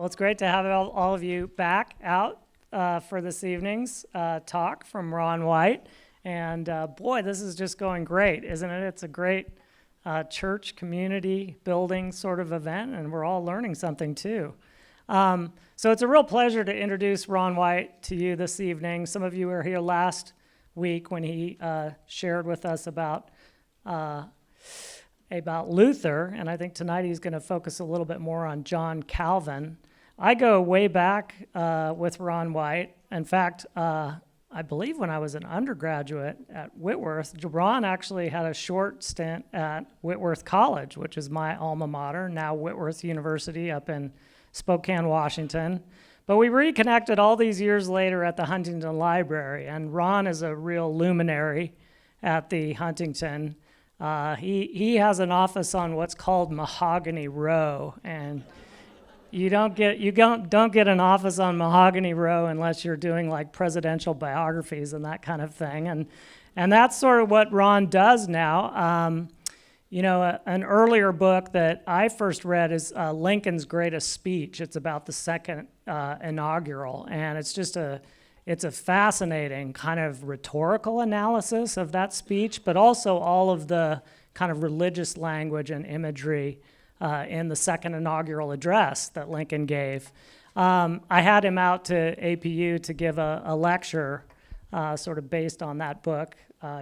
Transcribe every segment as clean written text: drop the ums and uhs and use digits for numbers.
It's great to have all of you back out for this evening's talk from Ron White. And boy, this is just going great, isn't it? It's a great church community building sort of event, and we're all learning something too. So it's a real pleasure to introduce Ron White to you this evening. Some of you were here last week when he shared with us about Luther, and I think tonight he's going to focus a little bit more on John Calvin. I go way back with Ron White. In fact, I believe when I was an undergraduate at Whitworth, Ron actually had a short stint at Whitworth College, which is my alma mater, now Whitworth University up in Spokane, Washington. But we reconnected all these years later at the Huntington Library, and Ron is a real luminary at the Huntington. He has an office on what's called Mahogany Row, and you don't get an office on Mahogany Row unless you're doing like presidential biographies and that kind of thing, and that's sort of what Ron does now. An earlier book that I first read is Lincoln's Greatest Speech. It's about the second inaugural, and it's a fascinating kind of rhetorical analysis of that speech, but also all of the kind of religious language and imagery in the second inaugural address that Lincoln gave. I had him out to APU to give a lecture sort of based on that book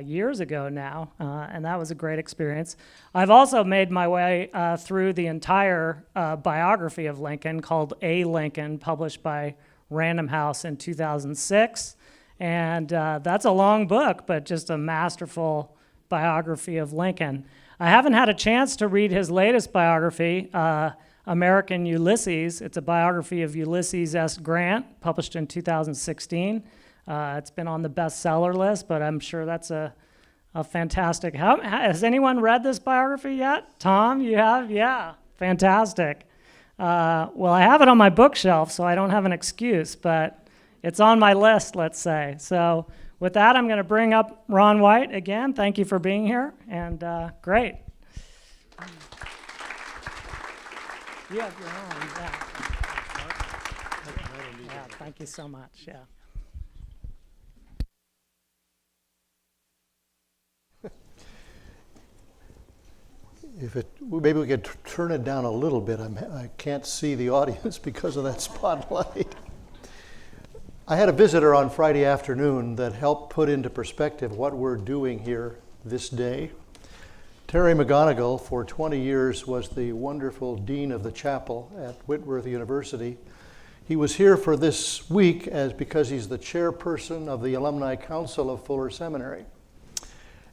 years ago now, and that was a great experience. I've also made my way through the entire biography of Lincoln called A. Lincoln, published by Random House in 2006, and that's a long book, but just a masterful biography of Lincoln. I haven't had a chance to read his latest biography, American Ulysses. It's a biography of Ulysses S. Grant, published in 2016. It's been on the bestseller list, but I'm sure that's a fantastic. Has anyone read this biography yet? Tom, you have? Yeah, fantastic. Well, I have it on my bookshelf, so I don't have an excuse, but it's on my list, let's say. So with that, I'm going to bring up Ron White again. Thank you for being here, and great. You have your own, yeah. Yeah, thank you so much, yeah. Maybe we could turn it down a little bit. I can't see the audience because of that spotlight. I had a visitor on Friday afternoon that helped put into perspective what we're doing here this day. Terry McGonigal, for 20 years, was the wonderful dean of the chapel at Whitworth University. He was here for this week because he's the chairperson of the Alumni Council of Fuller Seminary.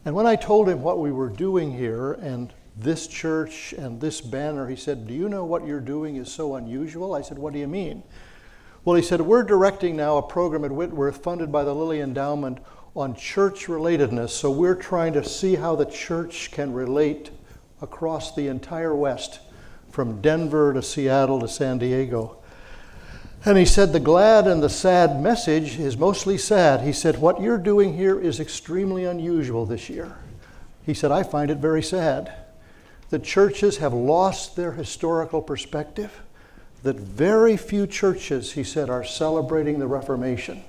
And when I told him what we were doing here and this church and this banner, he said, "Do you know what you're doing is so unusual?" I said, "What do you mean?" Well, he said, "We're directing now a program at Whitworth funded by the Lilly Endowment on church relatedness. So we're trying to see how the church can relate across the entire West, from Denver to Seattle to San Diego." And he said, the glad and the sad message is mostly sad. He said, "What you're doing here is extremely unusual this year." He said, "I find it very sad. The churches have lost their historical perspective. That very few churches," he said, "are celebrating the Reformation.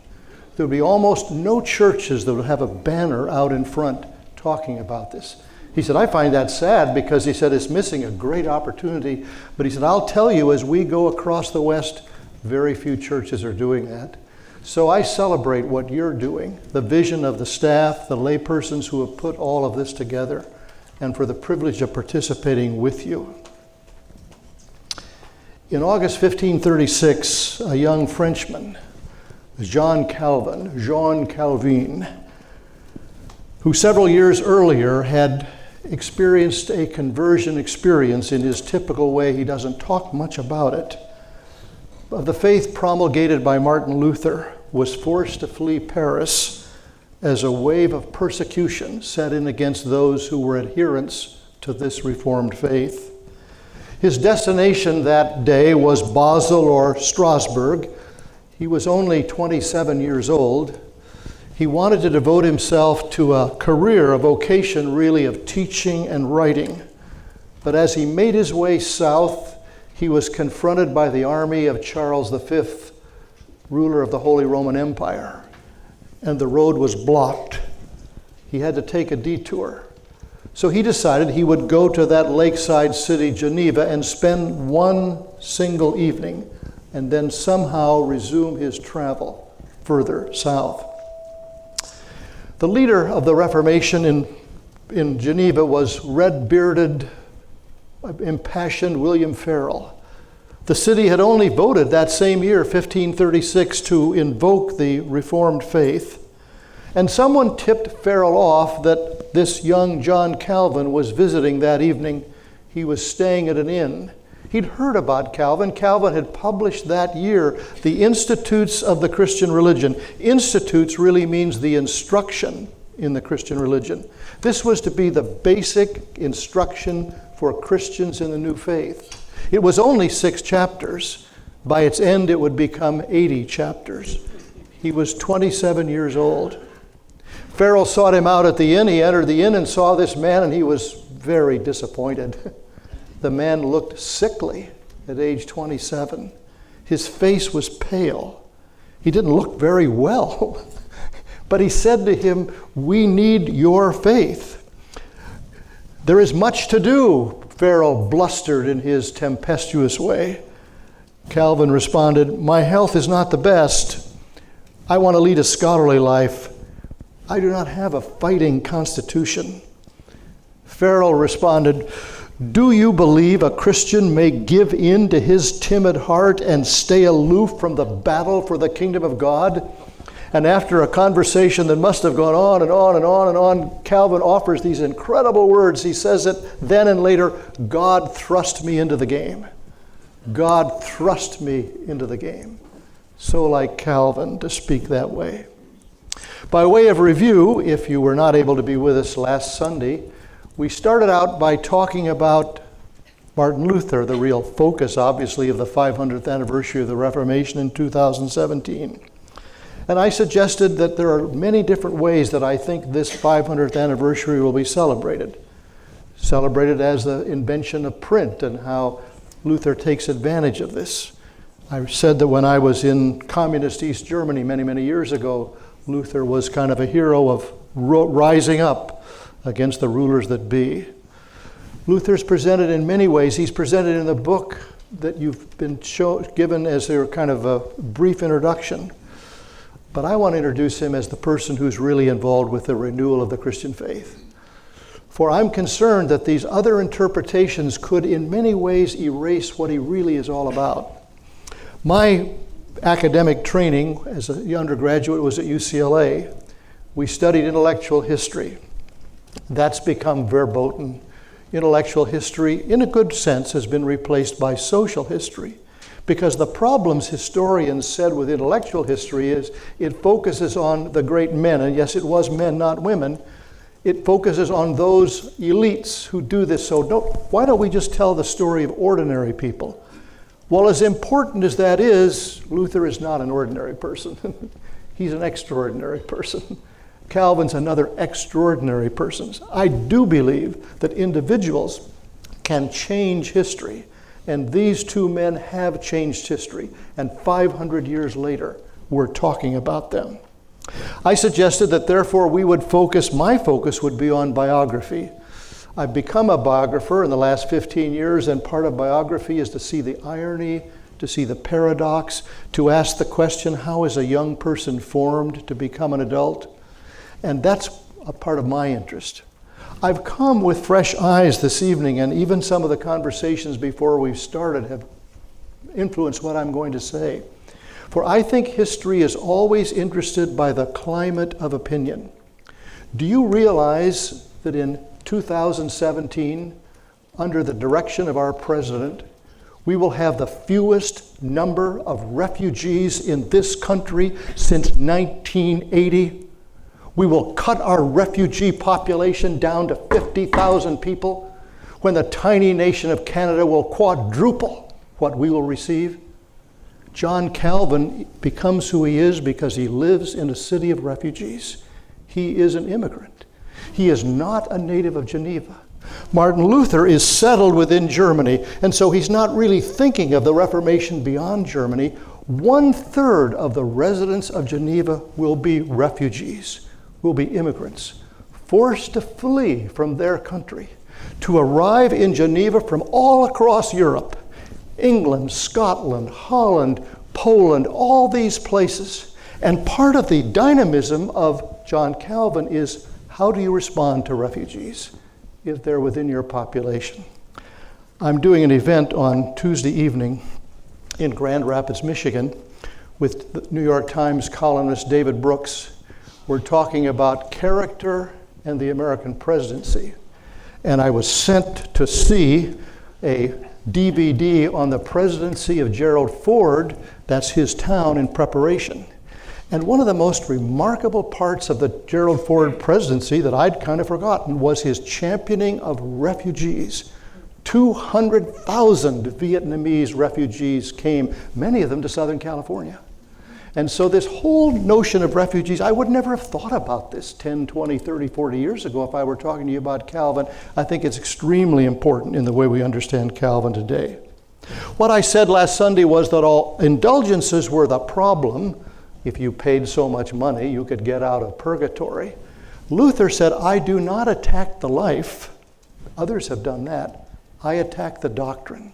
There would be almost no churches that would have a banner out in front talking about this." He said, "I find that sad," because he said it's missing a great opportunity. But he said, "I'll tell you, as we go across the West, very few churches are doing that." So I celebrate what you're doing, the vision of the staff, the laypersons who have put all of this together, and for the privilege of participating with you. In August 1536, a young Frenchman, Jean Calvin, who several years earlier had experienced a conversion experience in his typical way, he doesn't talk much about it, of the faith promulgated by Martin Luther, was forced to flee Paris as a wave of persecution set in against those who were adherents to this Reformed faith. His destination that day was Basel or Strasbourg. He was only 27 years old. He wanted to devote himself to a career, a vocation really of teaching and writing. But as he made his way south, He was confronted by the army of Charles V, ruler of the Holy Roman Empire, and the road was blocked. He had to take a detour. So he decided he would go to that lakeside city, Geneva, and spend one single evening, and then somehow resume his travel further south. The leader of the Reformation in Geneva was red-bearded, impassioned William Farel. The city had only voted that same year, 1536, to invoke the Reformed faith. And someone tipped Farel off that this young John Calvin was visiting that evening. He was staying at an inn. He'd heard about Calvin. Calvin had published that year the Institutes of the Christian Religion. Institutes really means the instruction in the Christian religion. This was to be the basic instruction for Christians in the new faith. It was only 6 chapters. By its end, it would become 80 chapters. He was 27 years old. Farel sought him out at the inn. He entered the inn and saw this man, and he was very disappointed. The man looked sickly at age 27. His face was pale. He didn't look very well. But he said to him, "We need your faith." "There is much to do," Farel blustered in his tempestuous way. Calvin responded, "My health is not the best. I want to lead a scholarly life. I do not have a fighting constitution." Farel responded, "Do you believe a Christian may give in to his timid heart and stay aloof from the battle for the kingdom of God?" And after a conversation that must have gone on and on and on and on, Calvin offers these incredible words. He says it then and later, "God thrust me into the game. God thrust me into the game." So like Calvin to speak that way. By way of review, if you were not able to be with us last Sunday, we started out by talking about Martin Luther, the real focus, obviously, of the 500th anniversary of the Reformation in 2017. And I suggested that there are many different ways that I think this 500th anniversary will be celebrated. Celebrated as the invention of print and how Luther takes advantage of this. I said that when I was in communist East Germany many, many years ago, Luther was kind of a hero of rising up against the rulers that be. Luther's presented in many ways. He's presented in the book that you've been given as their kind of a brief introduction. But I want to introduce him as the person who's really involved with the renewal of the Christian faith. For I'm concerned that these other interpretations could in many ways erase what he really is all about. My academic training as an undergraduate was at UCLA. We studied intellectual history. That's become verboten. Intellectual history, in a good sense, has been replaced by social history. Because the problems historians said with intellectual history is it focuses on the great men, and yes, it was men, not women. It focuses on those elites who do this. So why don't we just tell the story of ordinary people? Well, as important as that is, Luther is not an ordinary person. He's an extraordinary person. Calvin's another extraordinary person. I do believe that individuals can change history. And these two men have changed history. And 500 years later, we're talking about them. I suggested that therefore my focus would be on biography. I've become a biographer in the last 15 years, and part of biography is to see the irony, to see the paradox, to ask the question, how is a young person formed to become an adult? And that's a part of my interest. I've come with fresh eyes this evening, and even some of the conversations before we've started have influenced what I'm going to say. For I think history is always interested by the climate of opinion. Do you realize that in 2017, under the direction of our president, we will have the fewest number of refugees in this country since 1980? We will cut our refugee population down to 50,000 people, when the tiny nation of Canada will quadruple what we will receive. John Calvin becomes who he is because he lives in a city of refugees. He is an immigrant. He is not a native of Geneva. Martin Luther is settled within Germany, and so he's not really thinking of the Reformation beyond Germany. 1/3 of the residents of Geneva will be refugees, will be immigrants, forced to flee from their country, to arrive in Geneva from all across Europe, England, Scotland, Holland, Poland, all these places. And part of the dynamism of John Calvin is, how do you respond to refugees if they're within your population? I'm doing an event on Tuesday evening in Grand Rapids, Michigan, with the New York Times columnist David Brooks. We're talking about character and the American presidency. And I was sent to see a DVD on the presidency of Gerald Ford, that's his town, in preparation. And one of the most remarkable parts of the Gerald Ford presidency that I'd kind of forgotten was his championing of refugees. 200,000 Vietnamese refugees came, many of them to Southern California. And so this whole notion of refugees, I would never have thought about this 10, 20, 30, 40 years ago if I were talking to you about Calvin. I think it's extremely important in the way we understand Calvin today. What I said last Sunday was that all indulgences were the problem. If you paid so much money, you could get out of purgatory. Luther said, I do not attack the life. Others have done that. I attack the doctrine.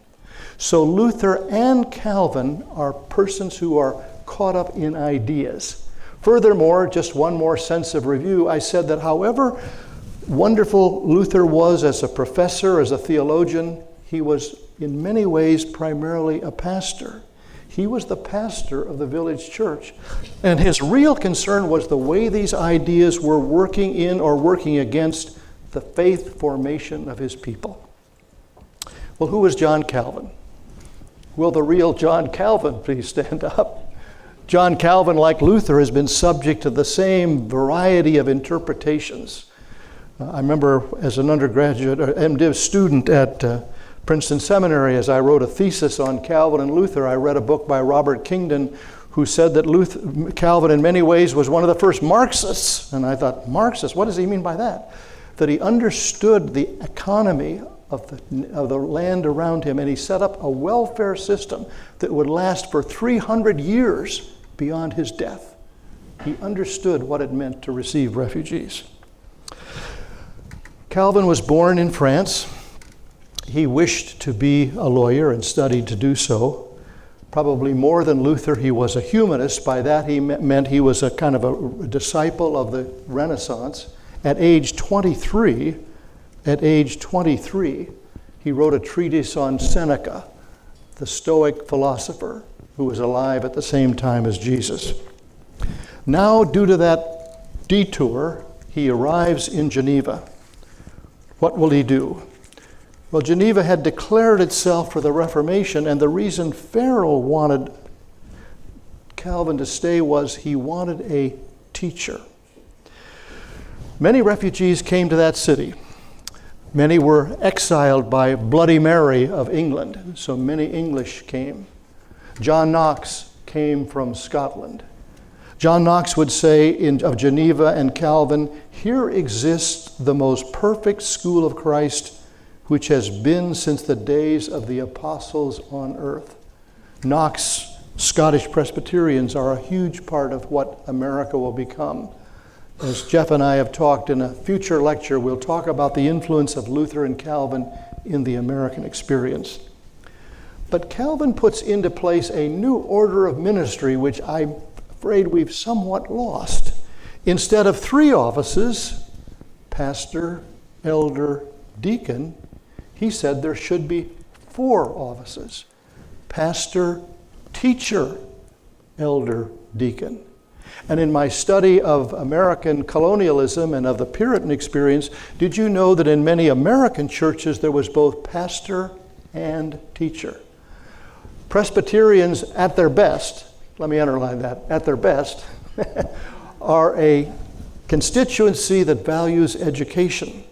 So Luther and Calvin are persons who are caught up in ideas. Furthermore, just one more sense of review, I said that however wonderful Luther was as a professor, as a theologian, he was in many ways primarily a pastor. He was the pastor of the village church, and his real concern was the way these ideas were working in or working against the faith formation of his people. Well, who was John Calvin? Will the real John Calvin please stand up? John Calvin, like Luther, has been subject to the same variety of interpretations. I remember as an undergraduate, or MDiv student at Princeton Seminary, as I wrote a thesis on Calvin and Luther, I read a book by Robert Kingdon who said that Calvin in many ways was one of the first Marxists. And I thought, Marxist, what does he mean by that? That he understood the economy of the land around him, and he set up a welfare system that would last for 300 years beyond his death. He understood what it meant to receive refugees. Calvin was born in France. He wished to be a lawyer and studied to do so. Probably more than Luther, he was a humanist. By that he meant he was a kind of a disciple of the Renaissance. At age 23, he wrote a treatise on Seneca, the Stoic philosopher who was alive at the same time as Jesus. Now, due to that detour, he arrives in Geneva. What will he do? Well, Geneva had declared itself for the Reformation, and the reason Farel wanted Calvin to stay was he wanted a teacher. Many refugees came to that city. Many were exiled by Bloody Mary of England, so many English came. John Knox came from Scotland. John Knox would say of Geneva and Calvin, here exists the most perfect school of Christ, which has been since the days of the apostles on earth. Knox, Scottish Presbyterians are a huge part of what America will become. As Jeff and I have talked in a future lecture, we'll talk about the influence of Luther and Calvin in the American experience. But Calvin puts into place a new order of ministry, which I'm afraid we've somewhat lost. Instead of 3 offices, pastor, elder, deacon, he said there should be 4 offices: pastor, teacher, elder, deacon. And in my study of American colonialism and of the Puritan experience, did you know that in many American churches there was both pastor and teacher? Presbyterians at their best, let me underline that, at their best, are a constituency that values education.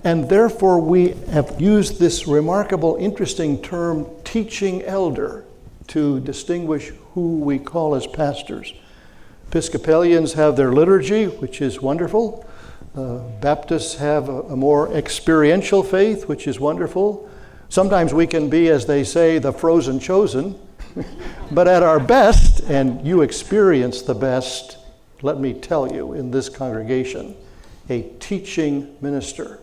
And therefore we have used this remarkable, interesting term, teaching elder, to distinguish who we call as pastors. Episcopalians have their liturgy, which is wonderful. Baptists have a more experiential faith, which is wonderful. Sometimes we can be, as they say, the frozen chosen. But at our best, and you experience the best, let me tell you, in this congregation, a teaching minister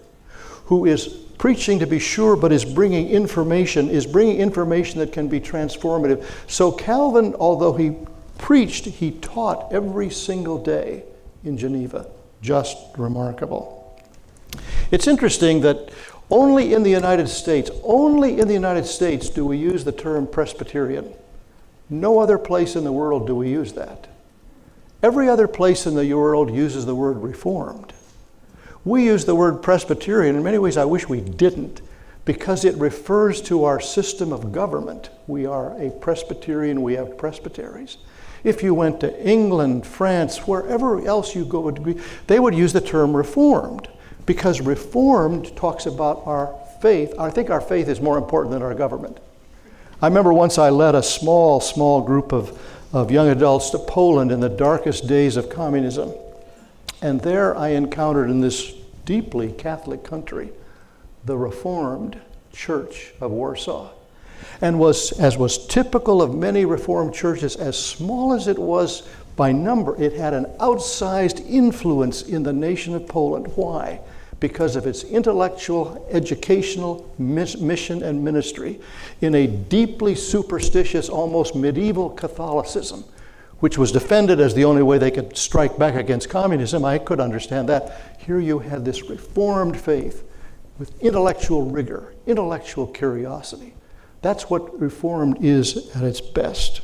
who is preaching, to be sure, but is bringing information that can be transformative. So Calvin, although he preached, he taught every single day in Geneva. Just remarkable. It's interesting that only in the United States do we use the term Presbyterian. No other place in the world do we use that. Every other place in the world uses the word Reformed. We use the word Presbyterian. In many ways, I wish we didn't, because it refers to our system of government. We are a Presbyterian, we have presbyteries. If you went to England, France, wherever else you go, they would use the term Reformed, because Reformed talks about our faith. I think our faith is more important than our government. I remember once I led a small group of young adults to Poland in the darkest days of communism. And there I encountered, in this deeply Catholic country, the Reformed Church of Warsaw. And as was typical of many Reformed churches, as small as it was by number, it had an outsized influence in the nation of Poland. Why? Because of its intellectual, educational mission and ministry in a deeply superstitious, almost medieval Catholicism, which was defended as the only way they could strike back against communism. I could understand that. Here you had this Reformed faith with intellectual rigor, intellectual curiosity. That's what Reformed is at its best.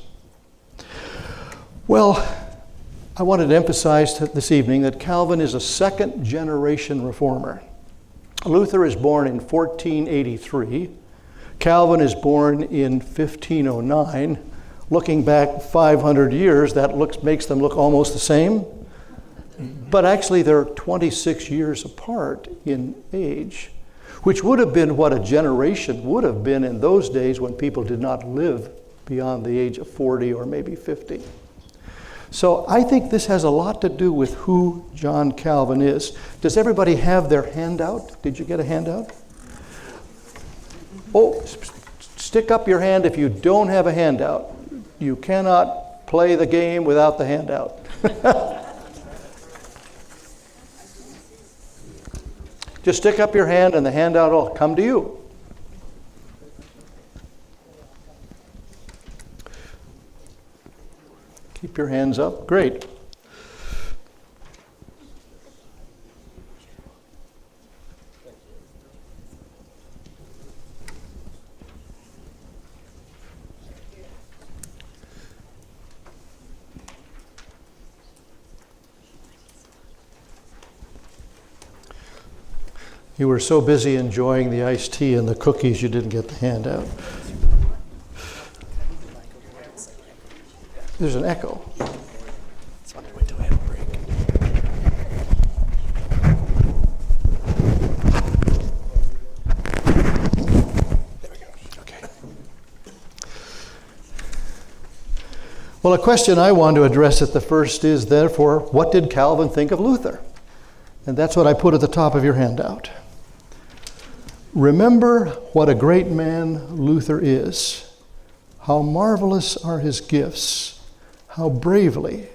Well, I wanted to emphasize this evening that Calvin is a second-generation reformer. Luther is born in 1483. Calvin is born in 1509. Looking back 500 years, that makes them look almost the same. But actually, they're 26 years apart in age, which would have been what a generation would have been in those days when people did not live beyond the age of 40 or maybe 50. So I think this has a lot to do with who John Calvin is. Does everybody have their handout? Did you get a handout? Oh, stick up your hand if you don't have a handout. You cannot play the game without the handout. Just stick up your hand and the handout will come to you. Keep your hands up. Great. You were so busy enjoying the iced tea and the cookies, you didn't get the handout. There's an echo. Wait till I have a break. There we go. Okay. Well, a question I want to address at the first is, therefore, what did Calvin think of Luther? And that's what I put at the top of your handout. Remember what a great man Luther is. How marvelous are his gifts. How bravely,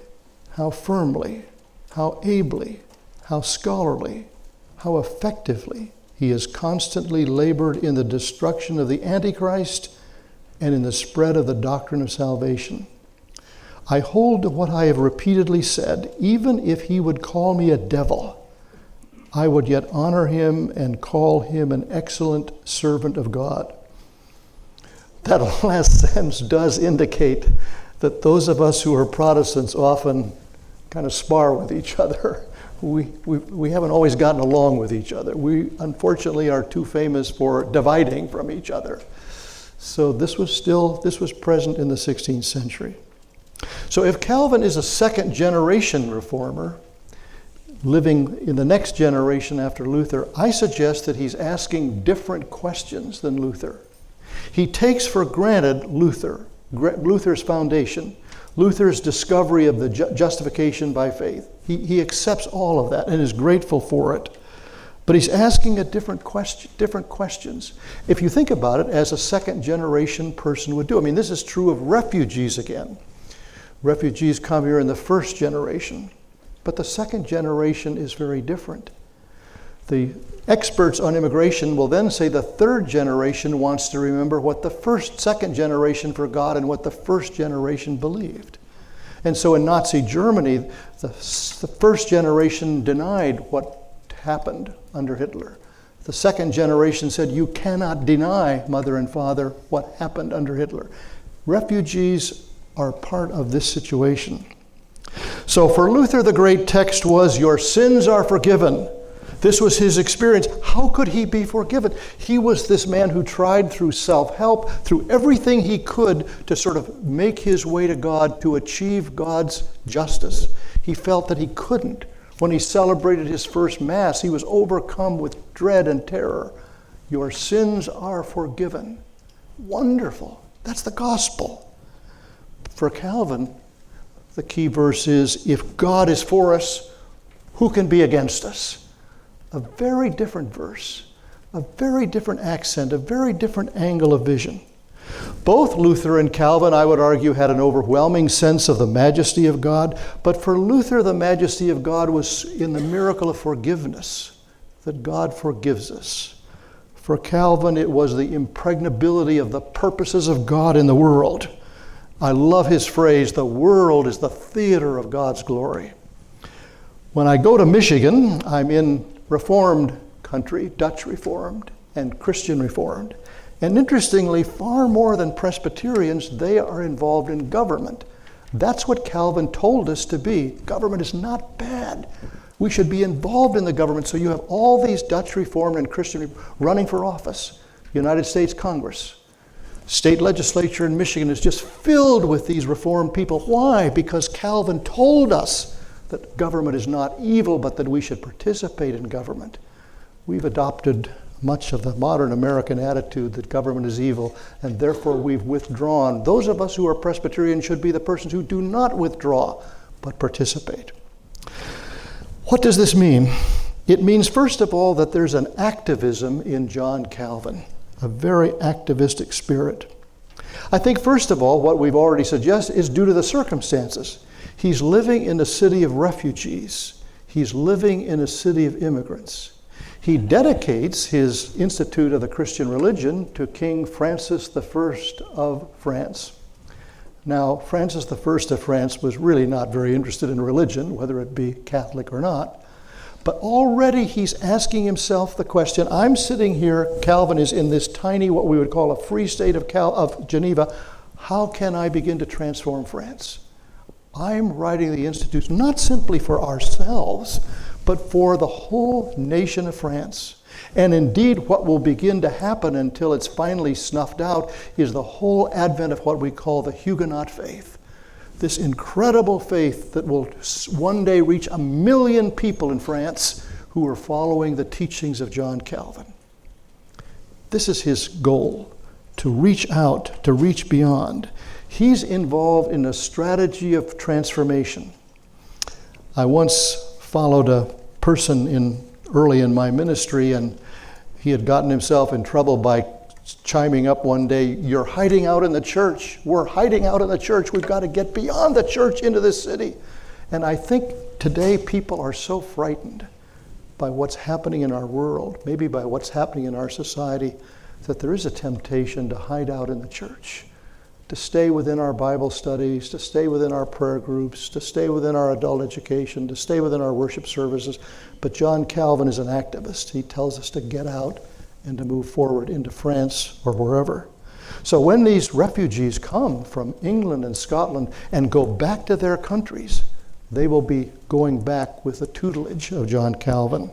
how firmly, how ably, how scholarly, how effectively he has constantly labored in the destruction of the Antichrist and in the spread of the doctrine of salvation. I hold to what I have repeatedly said, even if he would call me a devil, I would yet honor him and call him an excellent servant of God. That last sentence does indicate that those of us who are Protestants often kind of spar with each other. We haven't always gotten along with each other. We unfortunately are too famous for dividing from each other. So this was present in the 16th century. So if Calvin is a second generation reformer, living in the next generation after Luther, I suggest that he's asking different questions than Luther. He takes for granted Luther's foundation. Luther's discovery of the justification by faith. He accepts all of that and is grateful for it. But he's asking a different questions. If you think about it, as a second generation person would do. I mean, this is true of refugees again. Refugees come here in the first generation, but the second generation is very different. The experts on immigration will then say the third generation wants to remember what the second generation forgot and what the first generation believed. And so in Nazi Germany, the first generation denied what happened under Hitler. The second generation said, you cannot deny, mother and father, what happened under Hitler. Refugees are part of this situation. So for Luther, the great text was, your sins are forgiven. This was his experience. How could he be forgiven? He was this man who tried through self-help, through everything he could to sort of make his way to God, to achieve God's justice. He felt that he couldn't. When he celebrated his first Mass, he was overcome with dread and terror. Your sins are forgiven. Wonderful. That's the gospel. For Calvin, the key verse is, if God is for us, who can be against us? A very different verse, a very different accent, a very different angle of vision. Both Luther and Calvin, I would argue, had an overwhelming sense of the majesty of God, but for Luther, the majesty of God was in the miracle of forgiveness, that God forgives us. For Calvin, it was the impregnability of the purposes of God in the world. I love his phrase, the world is the theater of God's glory. When I go to Michigan, I'm in Reformed country, Dutch Reformed and Christian Reformed. And interestingly, far more than Presbyterians, they are involved in government. That's what Calvin told us to be. Government is not bad. We should be involved in the government. So you have all these Dutch Reformed and Christian running for office. United States Congress. State legislature in Michigan is just filled with these Reformed people. Why? Because Calvin told us that government is not evil, but that we should participate in government. We've adopted much of the modern American attitude that government is evil, and therefore we've withdrawn. Those of us who are Presbyterian should be the persons who do not withdraw, but participate. What does this mean? It means, first of all, that there's an activism in John Calvin, a very activistic spirit. I think, first of all, what we've already suggested is due to the circumstances. He's living in a city of refugees. He's living in a city of immigrants. He dedicates his Institute of the Christian Religion to King Francis I of France. Now, Francis I of France was really not very interested in religion, whether it be Catholic or not. But already he's asking himself the question, I'm sitting here, Calvin is in this tiny, what we would call a free state of Geneva. How can I begin to transform France? I'm writing the Institute not simply for ourselves, but for the whole nation of France. And indeed, what will begin to happen until it's finally snuffed out is the whole advent of what we call the Huguenot faith. This incredible faith that will one day reach 1 million people in France who are following the teachings of John Calvin. This is his goal, to reach out, to reach beyond. He's involved in a strategy of transformation. I once followed a person early in my ministry, and he had gotten himself in trouble by chiming up one day, you're hiding out in the church. We're hiding out in the church. We've got to get beyond the church into this city. And I think today people are so frightened by what's happening in our world, maybe by what's happening in our society, that there is a temptation to hide out in the church, to stay within our Bible studies, to stay within our prayer groups, to stay within our adult education, to stay within our worship services. But John Calvin is an activist. He tells us to get out and to move forward into France or wherever. So when these refugees come from England and Scotland and go back to their countries, they will be going back with the tutelage of John Calvin.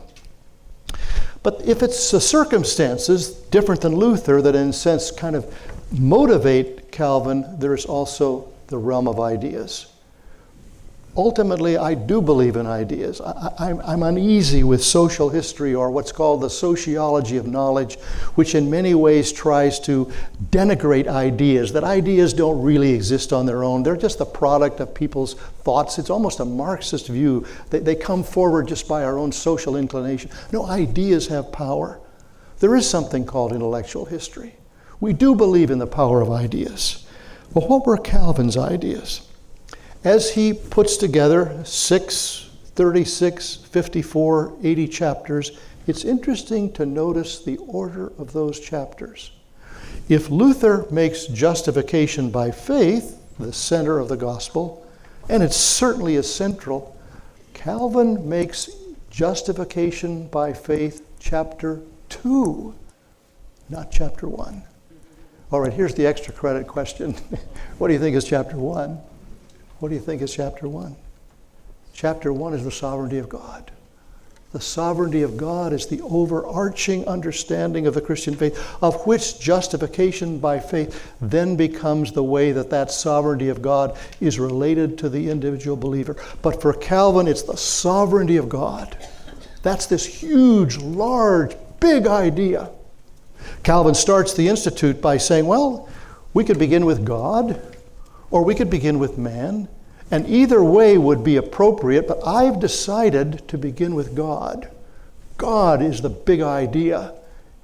But if it's the circumstances different than Luther that in a sense kind of motivate Calvin, there's also the realm of ideas. ultimately, I do believe in ideas. I'm uneasy with social history, or what's called the sociology of knowledge, which in many ways tries to denigrate ideas, that ideas don't really exist on their own. They're just the product of people's thoughts. It's almost a Marxist view. They come forward just by our own social inclination. No, ideas have power. There is something called intellectual history. We do believe in the power of ideas. Well, what were Calvin's ideas? As he puts together 6, 36, 54, 80 chapters, it's interesting to notice the order of those chapters. If Luther makes justification by faith the center of the gospel, and it certainly is central, Calvin makes justification by faith chapter 2, not chapter 1. All right, here's the extra credit question. What do you think is chapter 1? What do you think is chapter 1? Chapter 1 is the sovereignty of God. The sovereignty of God is the overarching understanding of the Christian faith, of which justification by faith then becomes the way that that sovereignty of God is related to the individual believer. But for Calvin, it's the sovereignty of God. That's this huge, large, big idea. Calvin starts the Institute by saying, well, we could begin with God, or we could begin with man, and either way would be appropriate, but I've decided to begin with God. God is the big idea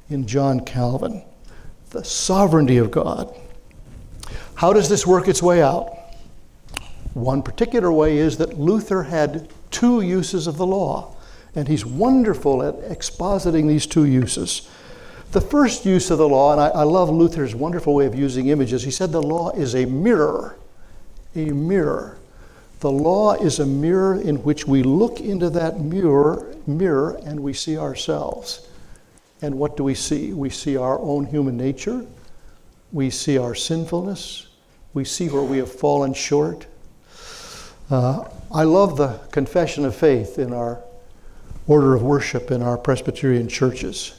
in John Calvin, the sovereignty of God. How does this work its way out? One particular way is that Luther had 2 uses of the law, and he's wonderful at expositing these 2 uses. The first use of the law, and I love Luther's wonderful way of using images, he said the law is a mirror. A mirror. The law is a mirror in which we look into that mirror and we see ourselves. And what do we see? We see our own human nature. We see our sinfulness. We see where we have fallen short. I love the confession of faith in our order of worship in our Presbyterian churches.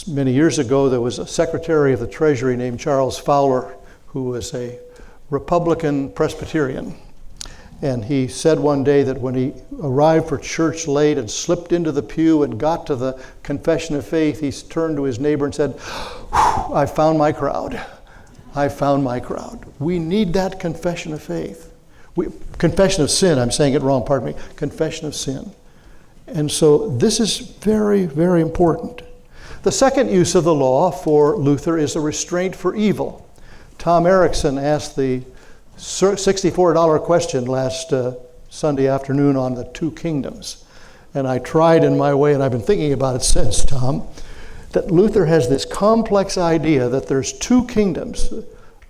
Many years ago, there was a Secretary of the Treasury named Charles Fowler, who was a Republican Presbyterian. And he said one day that when he arrived for church late and slipped into the pew and got to the confession of faith, he turned to his neighbor and said, I found my crowd. I found my crowd. We need that confession of faith. Confession of sin, I'm saying it wrong, pardon me. Confession of sin. And so this is very, very important. The second use of the law for Luther is a restraint for evil. Tom Erickson asked the $64 question last Sunday afternoon on the 2 kingdoms. And I tried in my way, and I've been thinking about it since, Tom, that Luther has this complex idea that there's 2 kingdoms.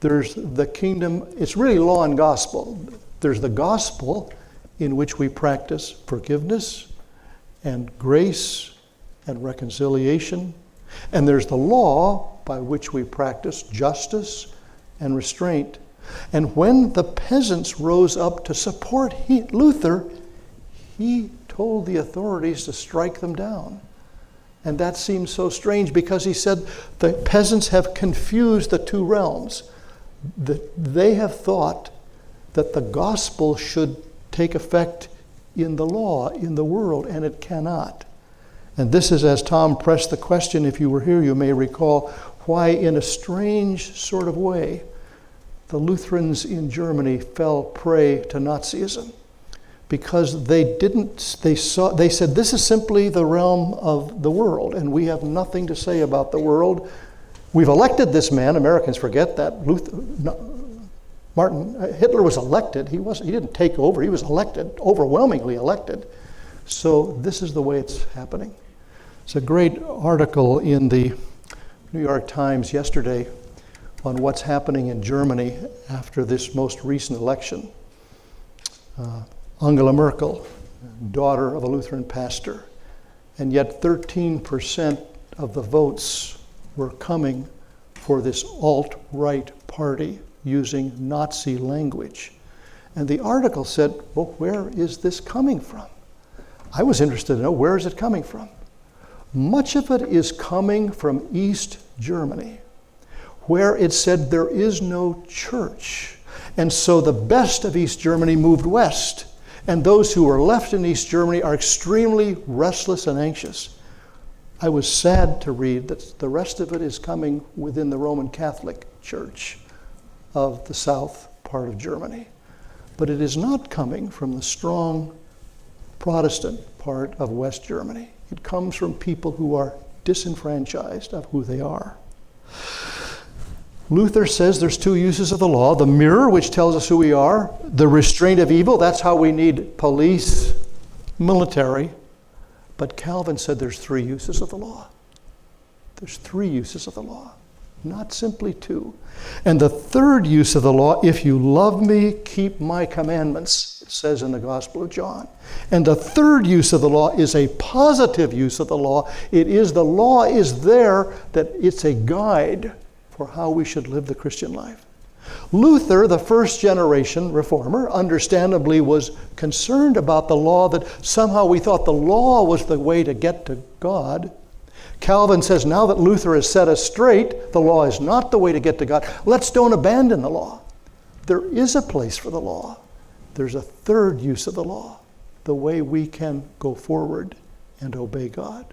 There's the kingdom, it's really law and gospel. There's the gospel in which we practice forgiveness and grace and reconciliation. And there's the law by which we practice justice and restraint. And when the peasants rose up to support Luther, he told the authorities to strike them down. And that seems so strange because he said the peasants have confused the 2 realms. They have thought that the gospel should take effect in the law, in the world, and it cannot. And this is, as Tom pressed the question, if you were here, you may recall, why in a strange sort of way, the Lutherans in Germany fell prey to Nazism. Because they said, this is simply the realm of the world, and we have nothing to say about the world. We've elected this man. Americans forget that. Hitler was elected. He didn't take over. He was elected, overwhelmingly elected. So this is the way it's happening. It's a great article in the New York Times yesterday on what's happening in Germany after this most recent election. Angela Merkel, daughter of a Lutheran pastor, and yet 13% of the votes were coming for this alt-right party using Nazi language. And the article said, well, where is this coming from? I was interested to know, where is it coming from? Much of it is coming from East Germany, where it said there is no church. And so the best of East Germany moved west. And those who were left in East Germany are extremely restless and anxious. I was sad to read that the rest of it is coming within the Roman Catholic Church of the south part of Germany. But it is not coming from the strong Protestant part of West Germany. It comes from people who are disenfranchised of who they are. Luther says there's two uses of the law: the mirror, which tells us who we are; the restraint of evil, that's how we need police, military. But Calvin said there's three uses of the law. There's three uses of the law, not simply two. And the third use of the law, if you love me, keep my commandments, it says in the Gospel of John. And the third use of the law is a positive use of the law. The law is there, that it's a guide for how we should live the Christian life. Luther, the first generation reformer, understandably was concerned about the law, that somehow we thought the law was the way to get to God. Calvin says, now that Luther has set us straight, the law is not the way to get to God. Let's don't abandon the law. There is a place for the law. There's a third use of the law, the way we can go forward and obey God.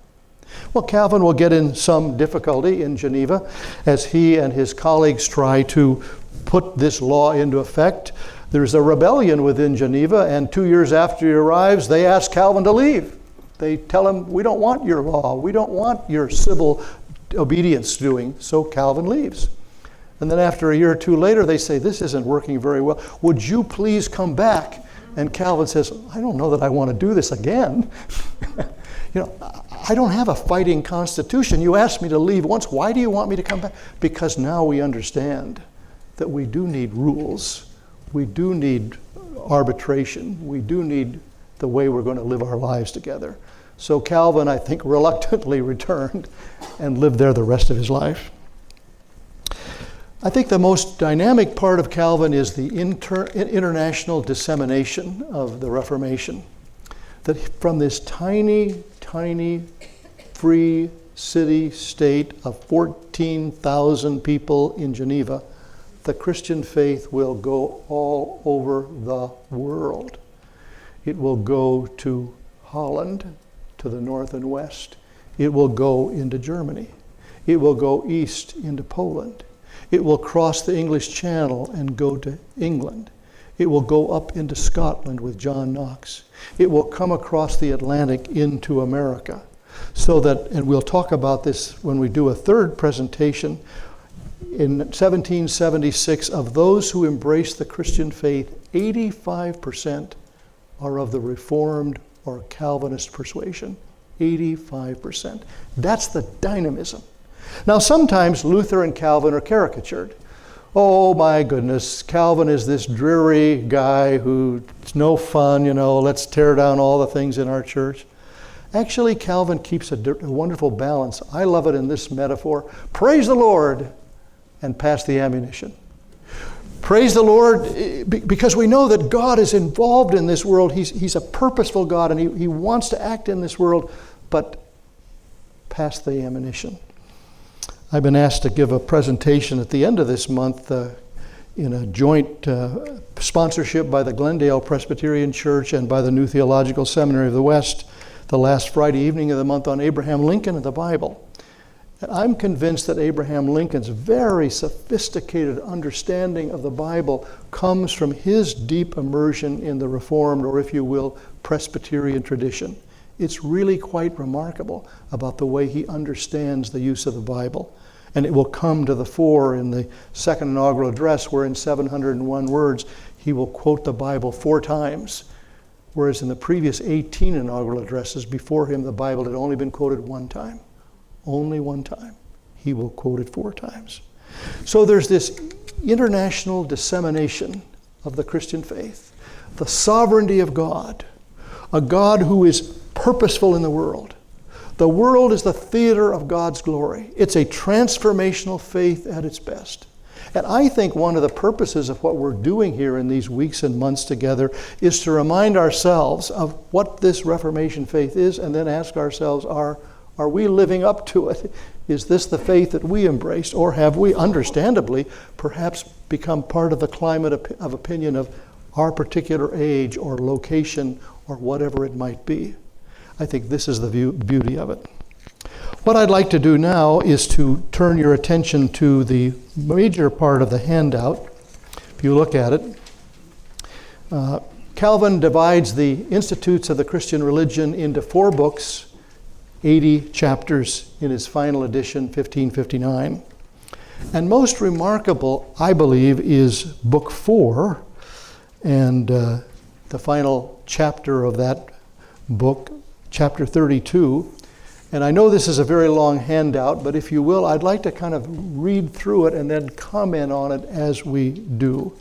Well, Calvin will get in some difficulty in Geneva as he and his colleagues try to put this law into effect. There's a rebellion within Geneva, and 2 years after he arrives, they ask Calvin to leave. They tell him, we don't want your law. We don't want your civil obedience doing. So Calvin leaves. And then after a year or two later, they say, this isn't working very well. Would you please come back? And Calvin says, I don't know that I want to do this again. I don't have a fighting constitution. You asked me to leave once. Why do you want me to come back? Because now we understand that we do need rules. We do need arbitration. We do need the way we're going to live our lives together. So Calvin, I think, reluctantly returned and lived there the rest of his life. I think the most dynamic part of Calvin is the international dissemination of the Reformation. That from this tiny, tiny, free city-state of 14,000 people in Geneva, the Christian faith will go all over the world. It will go to Holland, to the north and west. It will go into Germany. It will go east into Poland. It will cross the English Channel and go to England. It will go up into Scotland with John Knox. It will come across the Atlantic into America. So that, and we'll talk about this when we do a third presentation, in 1776, of those who embraced the Christian faith, 85% are of the Reformed or Calvinist persuasion. 85%. That's the dynamism. Now, sometimes Luther and Calvin are caricatured. Oh my goodness, Calvin is this dreary guy who's no fun, let's tear down all the things in our church. Actually, Calvin keeps a wonderful balance. I love it in this metaphor. Praise the Lord and pass the ammunition. Praise the Lord because we know that God is involved in this world. He's a purposeful God, and he wants to act in this world, but pass the ammunition. I've been asked to give a presentation at the end of this month in a joint sponsorship by the Glendale Presbyterian Church and by the New Theological Seminary of the West, the last Friday evening of the month, on Abraham Lincoln and the Bible. And I'm convinced that Abraham Lincoln's very sophisticated understanding of the Bible comes from his deep immersion in the Reformed, or if you will, Presbyterian tradition. It's really quite remarkable about the way he understands the use of the Bible. And it will come to the fore in the second inaugural address, where in 701 words, he will quote the Bible 4 times. Whereas in the previous 18 inaugural addresses before him, the Bible had only been quoted 1 time. Only 1 time. He will quote it 4 times. So there's this international dissemination of the Christian faith. The sovereignty of God. A God who is purposeful in the world. The world is the theater of God's glory. It's a transformational faith at its best. And I think one of the purposes of what we're doing here in these weeks and months together is to remind ourselves of what this Reformation faith is, and then ask ourselves, are Are we living up to it? Is this the faith that we embraced? Or have we, understandably, perhaps become part of the climate of opinion of our particular age or location or whatever it might be? I think this is the beauty of it. What I'd like to do now is to turn your attention to the major part of the handout. If you look at it, Calvin divides the Institutes of the Christian Religion into 4 books, 80 chapters in his final edition, 1559. And most remarkable, I believe, is Book 4, and the final chapter of that book, chapter 32. And I know this is a very long handout, but if you will, I'd like to kind of read through it and then comment on it as we do.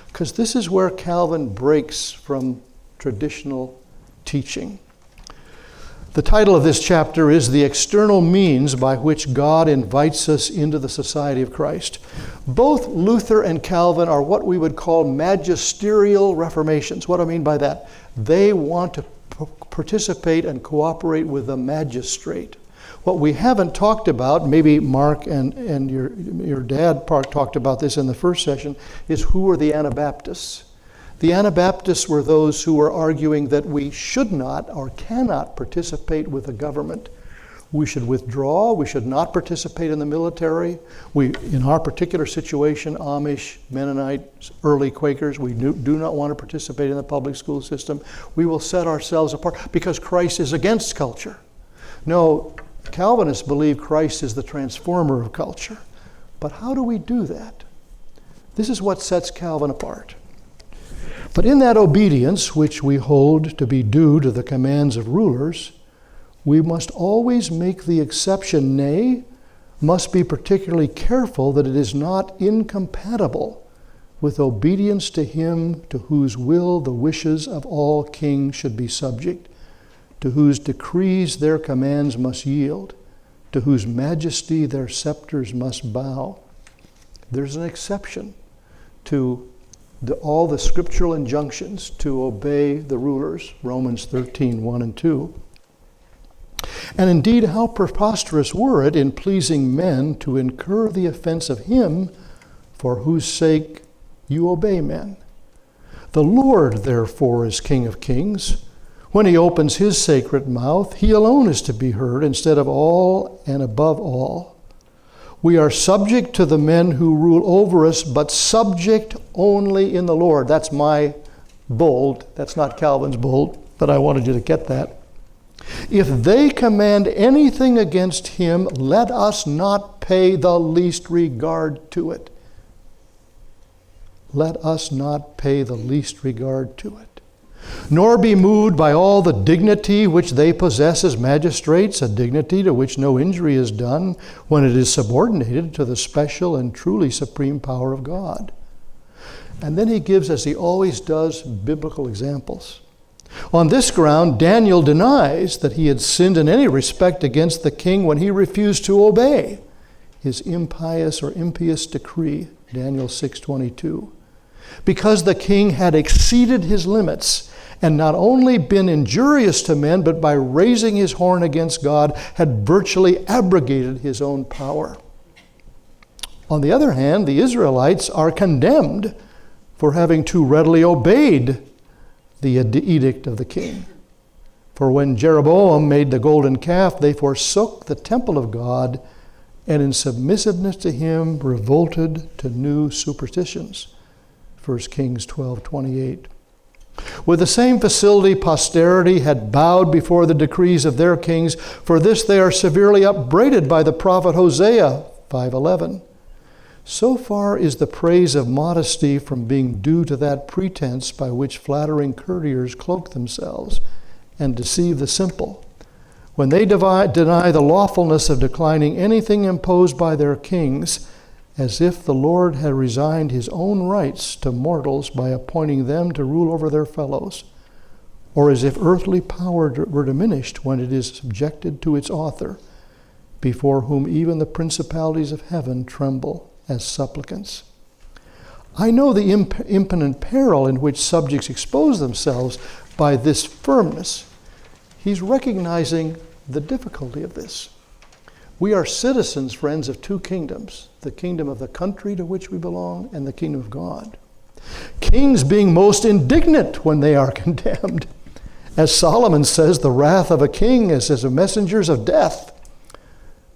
Because this is where Calvin breaks from traditional teaching. The title of this chapter is The External Means by Which God Invites Us into the Society of Christ. Both Luther and Calvin are what we would call magisterial reformations. What do I mean by that? They want to participate and cooperate with the magistrate. What we haven't talked about, maybe Mark and your dad talked about this in the first session, is who are the Anabaptists. The Anabaptists were those who were arguing that we should not or cannot participate with the government. We should withdraw. We should not participate in the military. In our particular situation, Amish, Mennonites, early Quakers, we do not want to participate in the public school system. We will set ourselves apart because Christ is against culture. No, Calvinists believe Christ is the transformer of culture. But how do we do that? This is what sets Calvin apart. But in that obedience, which we hold to be due to the commands of rulers, we must always make the exception, nay, must be particularly careful that it is not incompatible with obedience to him to whose will the wishes of all kings should be subject, to whose decrees their commands must yield, to whose majesty their scepters must bow. There's an exception to all the scriptural injunctions to obey the rulers, Romans 13, 1 and 2. And indeed, how preposterous were it in pleasing men to incur the offense of him for whose sake you obey men. The Lord, therefore, is King of kings. When he opens his sacred mouth, he alone is to be heard instead of all and above all. We are subject to the men who rule over us, but subject only in the Lord. That's my bold. That's not Calvin's bold, but I wanted you to get that. If they command anything against him, let us not pay the least regard to it. Let us not pay the least regard to it. Nor be moved by all the dignity which they possess as magistrates, a dignity to which no injury is done when it is subordinated to the special and truly supreme power of God. And then he gives, as he always does, biblical examples. On this ground, Daniel denies that he had sinned in any respect against the king when he refused to obey his impious or impious decree, Daniel 6:22. Because the king had exceeded his limits and not only been injurious to men, but by raising his horn against God, had virtually abrogated his own power. On the other hand, the Israelites are condemned for having too readily obeyed the edict of the king. For when Jeroboam made the golden calf, they forsook the temple of God, and in submissiveness to him revolted to new superstitions. 1 Kings 12:28. With the same facility, posterity had bowed before the decrees of their kings. For this they are severely upbraided by the prophet Hosea 5:11. So far is the praise of modesty from being due to that pretense by which flattering courtiers cloak themselves and deceive the simple, when they deny the lawfulness of declining anything imposed by their kings, as if the Lord had resigned his own rights to mortals by appointing them to rule over their fellows, or as if earthly power were diminished when it is subjected to its author, before whom even the principalities of heaven tremble as supplicants. I know the imminent peril in which subjects expose themselves by this firmness. He's recognizing the difficulty of this. We are citizens, friends, of two kingdoms, the kingdom of the country to which we belong and the kingdom of God. Kings being most indignant when they are condemned. As Solomon says, the wrath of a king is as a messengers of death.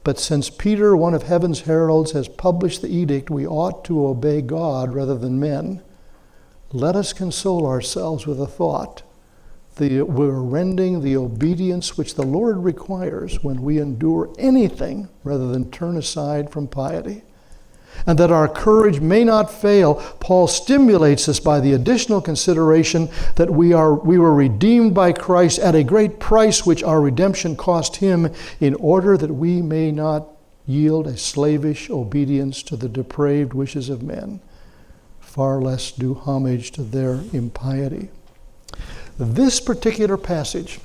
But since Peter, one of heaven's heralds, has published the edict, we ought to obey God rather than men. Let us console ourselves with the thought that we're rending the obedience which the Lord requires when we endure anything rather than turn aside from piety. And that our courage may not fail, Paul stimulates us by the additional consideration that we were redeemed by Christ at a great price which our redemption cost him, in order that we may not yield a slavish obedience to the depraved wishes of men, far less do homage to their impiety. This particular passage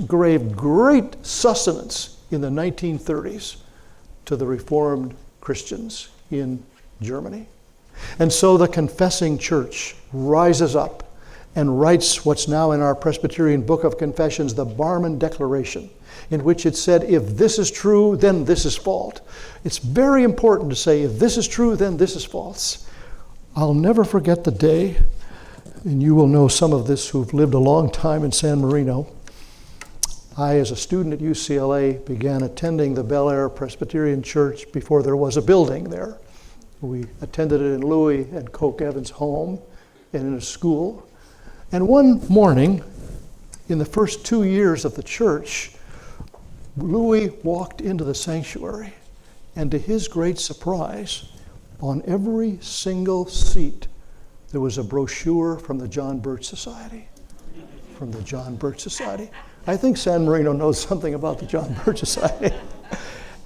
gave great sustenance in the 1930s to the Reformed Christians in Germany. And so the confessing church rises up and writes what's now in our Presbyterian Book of Confessions, the Barmen Declaration, in which it said, if this is true, then this is false. It's very important to say, if this is true, then this is false. I'll never forget the day, and you will know some of this who've lived a long time in San Marino. I, as a student at UCLA, began attending the Bel Air Presbyterian Church before there was a building there. We attended it in Louis and Coke Evans' home and in a school. And one morning, in the first 2 years of the church, Louis walked into the sanctuary, and to his great surprise, on every single seat, there was a brochure from the John Birch Society. From the John Birch Society. I think San Marino knows something about the John Birch Society.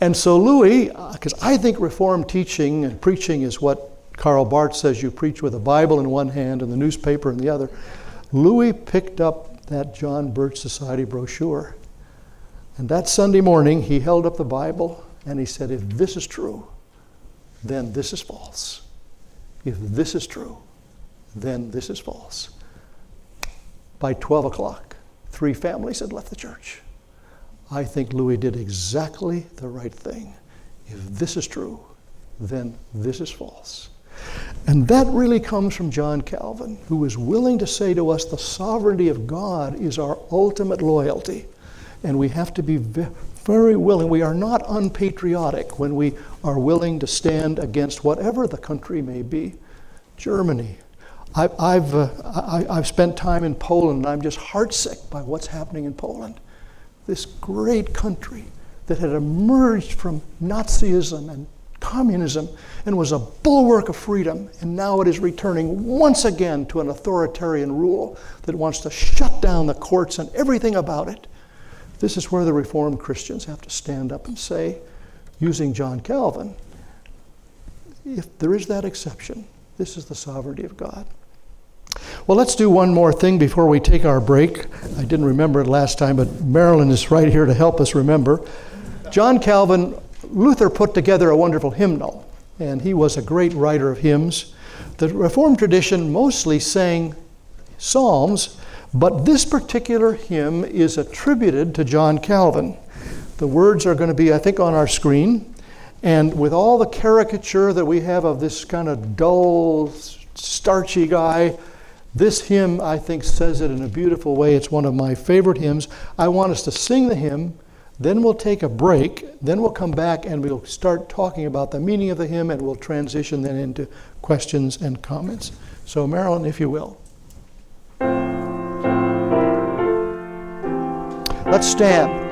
And so Louis, because I think Reformed teaching and preaching is what Karl Barth says, you preach with a Bible in one hand and the newspaper in the other. Louis picked up that John Birch Society brochure. And that Sunday morning, he held up the Bible and he said, if this is true, then this is false. If this is true, then this is false. By 12 o'clock, 3 families had left the church. I think Louis did exactly the right thing. If this is true, then this is false. And that really comes from John Calvin, who was willing to say to us the sovereignty of God is our ultimate loyalty. And we have to be very willing. We are not unpatriotic when we are willing to stand against whatever the country may be. Germany. I've spent time in Poland, and I'm just heartsick by what's happening in Poland. This great country that had emerged from Nazism and communism and was a bulwark of freedom, and now it is returning once again to an authoritarian rule that wants to shut down the courts and everything about it. This is where the Reformed Christians have to stand up and say, using John Calvin, if there is that exception, this is the sovereignty of God. Well, let's do one more thing before we take our break. I didn't remember it last time, but Marilyn is right here to help us remember. John Calvin, Luther put together a wonderful hymnal, and he was a great writer of hymns. The Reformed tradition mostly sang psalms, but this particular hymn is attributed to John Calvin. The words are going to be, I think, on our screen. And with all the caricature that we have of this kind of dull, starchy guy, this hymn, I think, says it in a beautiful way. It's one of my favorite hymns. I want us to sing the hymn, then we'll take a break, then we'll come back and we'll start talking about the meaning of the hymn, and we'll transition then into questions and comments. So, Marilyn, if you will. Let's stand.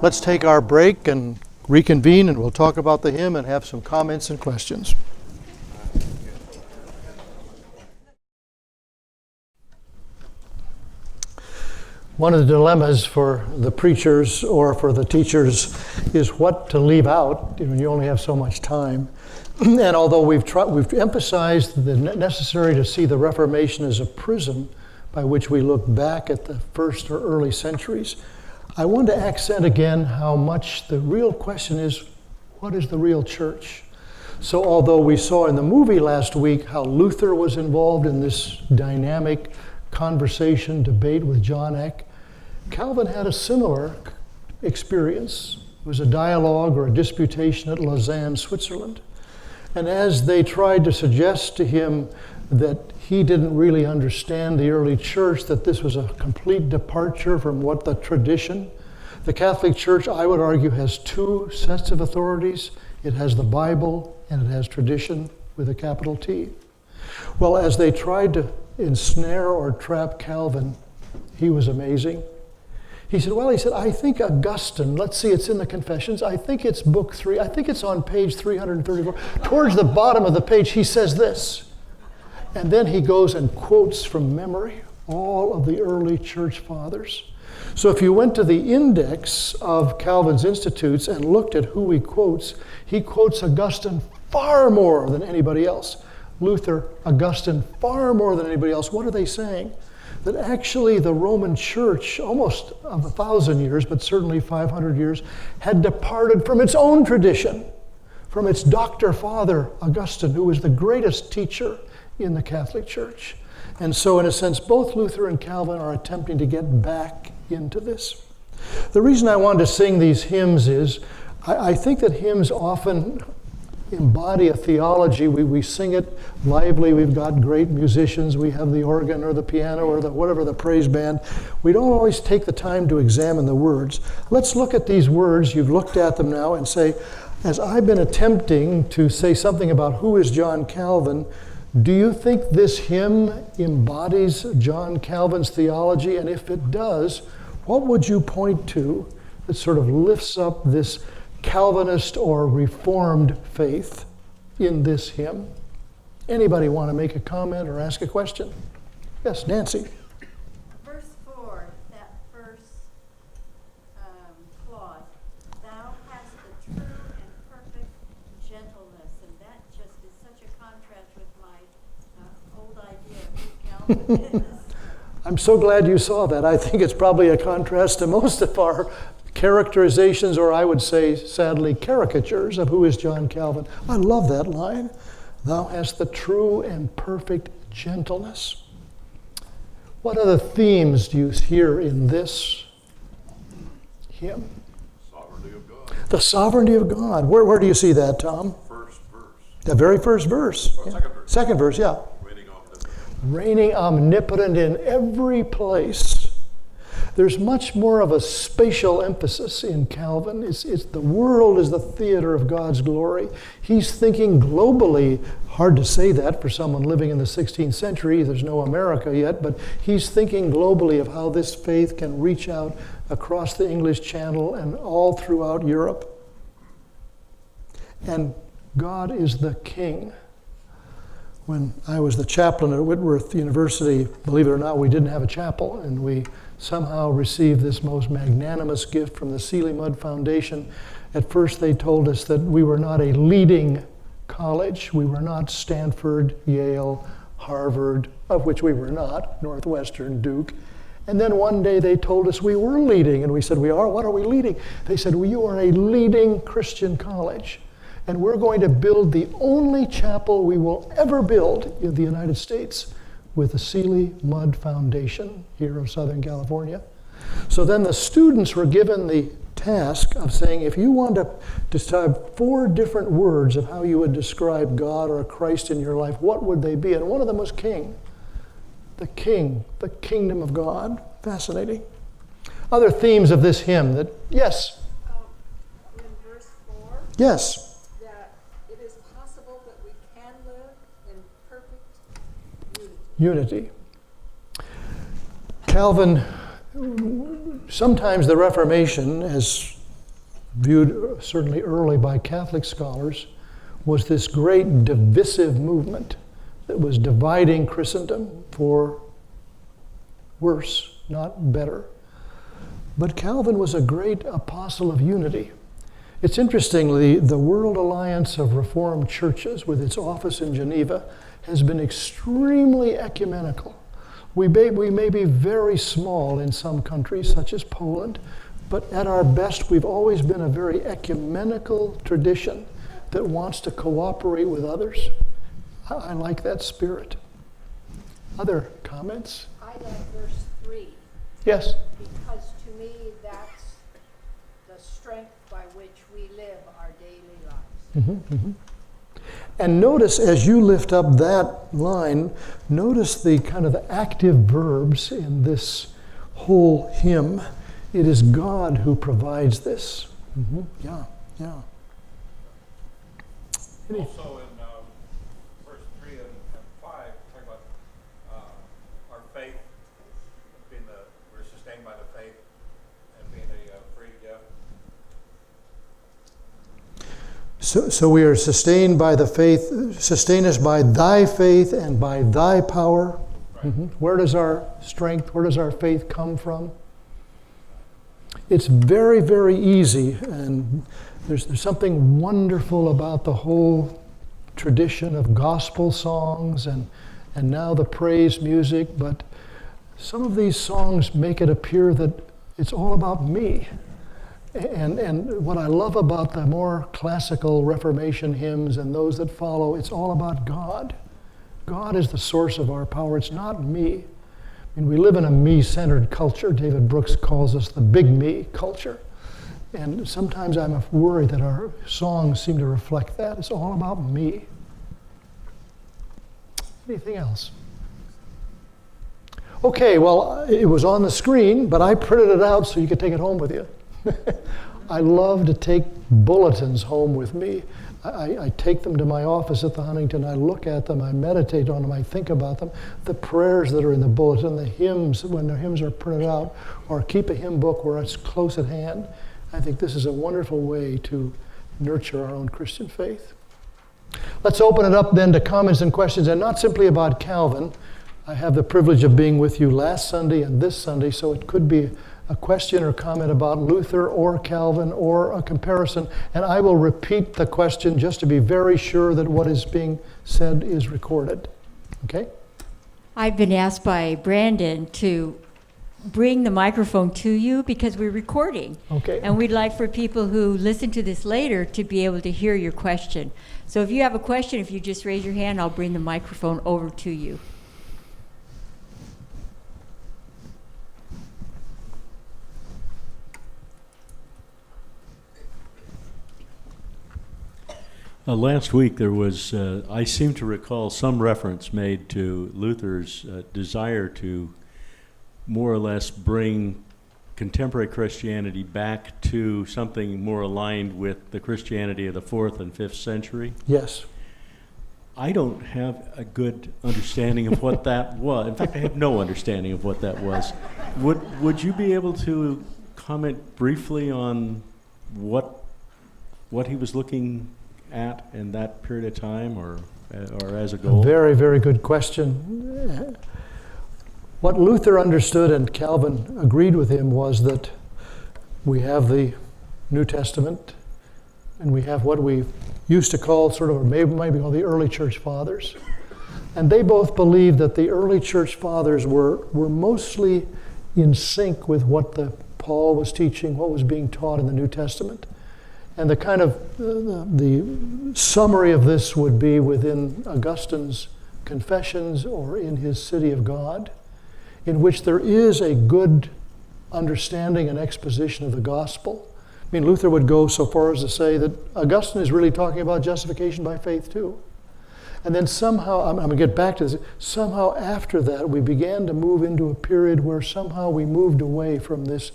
Let's take our break and reconvene, and we'll talk about the hymn and have some comments and questions. One of the dilemmas for the preachers or for the teachers is what to leave out. You only have so much time. And although we've emphasized the necessary to see the Reformation as a prism by which we look back at the first or early centuries, I want to accent again how much the real question is, what is the real church? So although we saw in the movie last week how Luther was involved in this dynamic conversation, debate with John Eck, Calvin had a similar experience. It was a dialogue or a disputation at Lausanne, Switzerland. And as they tried to suggest to him that he didn't really understand the early church, that this was a complete departure from what the tradition, the Catholic Church, I would argue, has two sets of authorities. It has the Bible and it has tradition with a capital T. Well, as they tried to ensnare or trap Calvin, he was amazing. He said, I think Augustine, let's see, it's in the Confessions. I think it's book 3. I think it's on page 334. Towards the bottom of the page, he says this. And then he goes and quotes from memory all of the early church fathers. So if you went to the index of Calvin's Institutes and looked at who he quotes Augustine far more than anybody else. Luther, Augustine, far more than anybody else. What are they saying? That actually the Roman Church, almost of 1,000 years, but certainly 500 years, had departed from its own tradition, from its doctor father, Augustine, who was the greatest teacher in the Catholic Church. And so in a sense, both Luther and Calvin are attempting to get back into this. The reason I wanted to sing these hymns is, I think that hymns often embody a theology. We sing it lively. We've got great musicians. We have the organ or the piano or the praise band. We don't always take the time to examine the words. Let's look at these words. You've looked at them now and say, as I've been attempting to say something about who is John Calvin, do you think this hymn embodies John Calvin's theology? And if it does, what would you point to that sort of lifts up this Calvinist or Reformed faith in this hymn? Anybody want to make a comment or ask a question? Yes, Nancy. Verse 4, that first clause, thou hast the true and perfect gentleness, and that just is such a contrast with my old idea of who Calvin is. I'm so glad you saw that. I think it's probably a contrast to most of our characterizations, or I would say, sadly, caricatures of who is John Calvin. I love that line. Thou hast the true and perfect gentleness. What other themes do you hear in this hymn? Sovereignty of God. The sovereignty of God. Where do you see that, Tom? First verse. The very first verse. Well, Yeah. second verse. Second verse, yeah. Reigning omnipotent. Reigning omnipotent in every place. There's much more of a spatial emphasis in Calvin. It's the world is the theater of God's glory. He's thinking globally. Hard to say that for someone living in the 16th century. There's no America yet, but he's thinking globally of how this faith can reach out across the English Channel and all throughout Europe. And God is the King. When I was the chaplain at Whitworth University, believe it or not, we didn't have a chapel, and we somehow received this most magnanimous gift from the Sealy Mudd Foundation. At first they told us that we were not a leading college. We were not Stanford, Yale, Harvard, of which we were not, Northwestern, Duke. And then one day they told us we were leading, and we said, we are? What are we leading? They said, well, you are a leading Christian college, and we're going to build the only chapel we will ever build in the United States with the Sealy Mudd Foundation here of Southern California. So then the students were given the task of saying, if you want to describe 4 different words of how you would describe God or Christ in your life, what would they be? And one of them was King. The King, the kingdom of God. Fascinating. Other themes of this hymn that, yes? In verse 4, Yes. that it is possible that we can live in perfect Unity. unity. Calvin, sometimes the Reformation, as viewed certainly early by Catholic scholars, was this great divisive movement that was dividing Christendom for worse, not better. But Calvin was a great apostle of unity. It's interestingly, the World Alliance of Reformed Churches, with its office in Geneva, has been extremely ecumenical. We may be very small in some countries, such as Poland, but at our best, we've always been a very ecumenical tradition that wants to cooperate with others. I like that spirit. Other comments? I like verse 3, Yes? because to me that's the strength by which we live our daily lives. And notice as you lift up that line, notice the kind of the active verbs in this whole hymn. It is God who provides this. Yeah. Also in verse 3 and 5, talk about our faith, we're sustained by the faith and being a free gift. So we are sustained by the faith, sustain us by thy faith and by thy power. Right. Where does our strength, where does our faith come from? It's very, very easy, and there's something wonderful about the whole tradition of gospel songs and now the praise music, but some of these songs make it appear that it's all about me. And what I love about the more classical Reformation hymns and those that follow, it's all about God. God is the source of our power. It's not me. I mean, we live in a me-centered culture. David Brooks calls us the big me culture. And sometimes I'm worried that our songs seem to reflect that. It's all about me. Anything else? Okay, well, it was on the screen, but I printed it out so you could take it home with you. I love to take bulletins home with me. I take them to my office at the Huntington. I look at them. I meditate on them. I think about them. The prayers that are in the bulletin, the hymns, when the hymns are printed out, or keep a hymn book where it's close at hand. I think this is a wonderful way to nurture our own Christian faith. Let's open it up then to comments and questions, and not simply about Calvin. I have the privilege of being with you last Sunday and this Sunday, so it could be a question or comment about Luther or Calvin or a comparison, and I will repeat the question just to be very sure that what is being said is recorded. Okay? I've been asked by Brandon to bring the microphone to you because we're recording. Okay. And we'd like for people who listen to this later to be able to hear your question. So if you have a question, if you just raise your hand, I'll bring the microphone over to you. Last week there was, I seem to recall some reference made to Luther's desire to more or less bring contemporary Christianity back to something more aligned with the Christianity of the 4th and 5th century. Yes. I don't have a good understanding of what that was. In fact, I have no understanding of what that was. Would you be able to comment briefly on what he was looking at in that period of time, or as a goal? A very, very good question. What Luther understood, and Calvin agreed with him, was that we have the New Testament, and we have what we used to call or maybe call the early church fathers. And they both believed that the early church fathers were mostly in sync with what Paul was teaching, what was being taught in the New Testament. And the kind of the summary of this would be within Augustine's Confessions or in his City of God, in which there is a good understanding and exposition of the gospel. I mean, Luther would go so far as to say that Augustine is really talking about justification by faith too. And then somehow, I'm going to get back to this, somehow after that we began to move into a period where somehow we moved away from this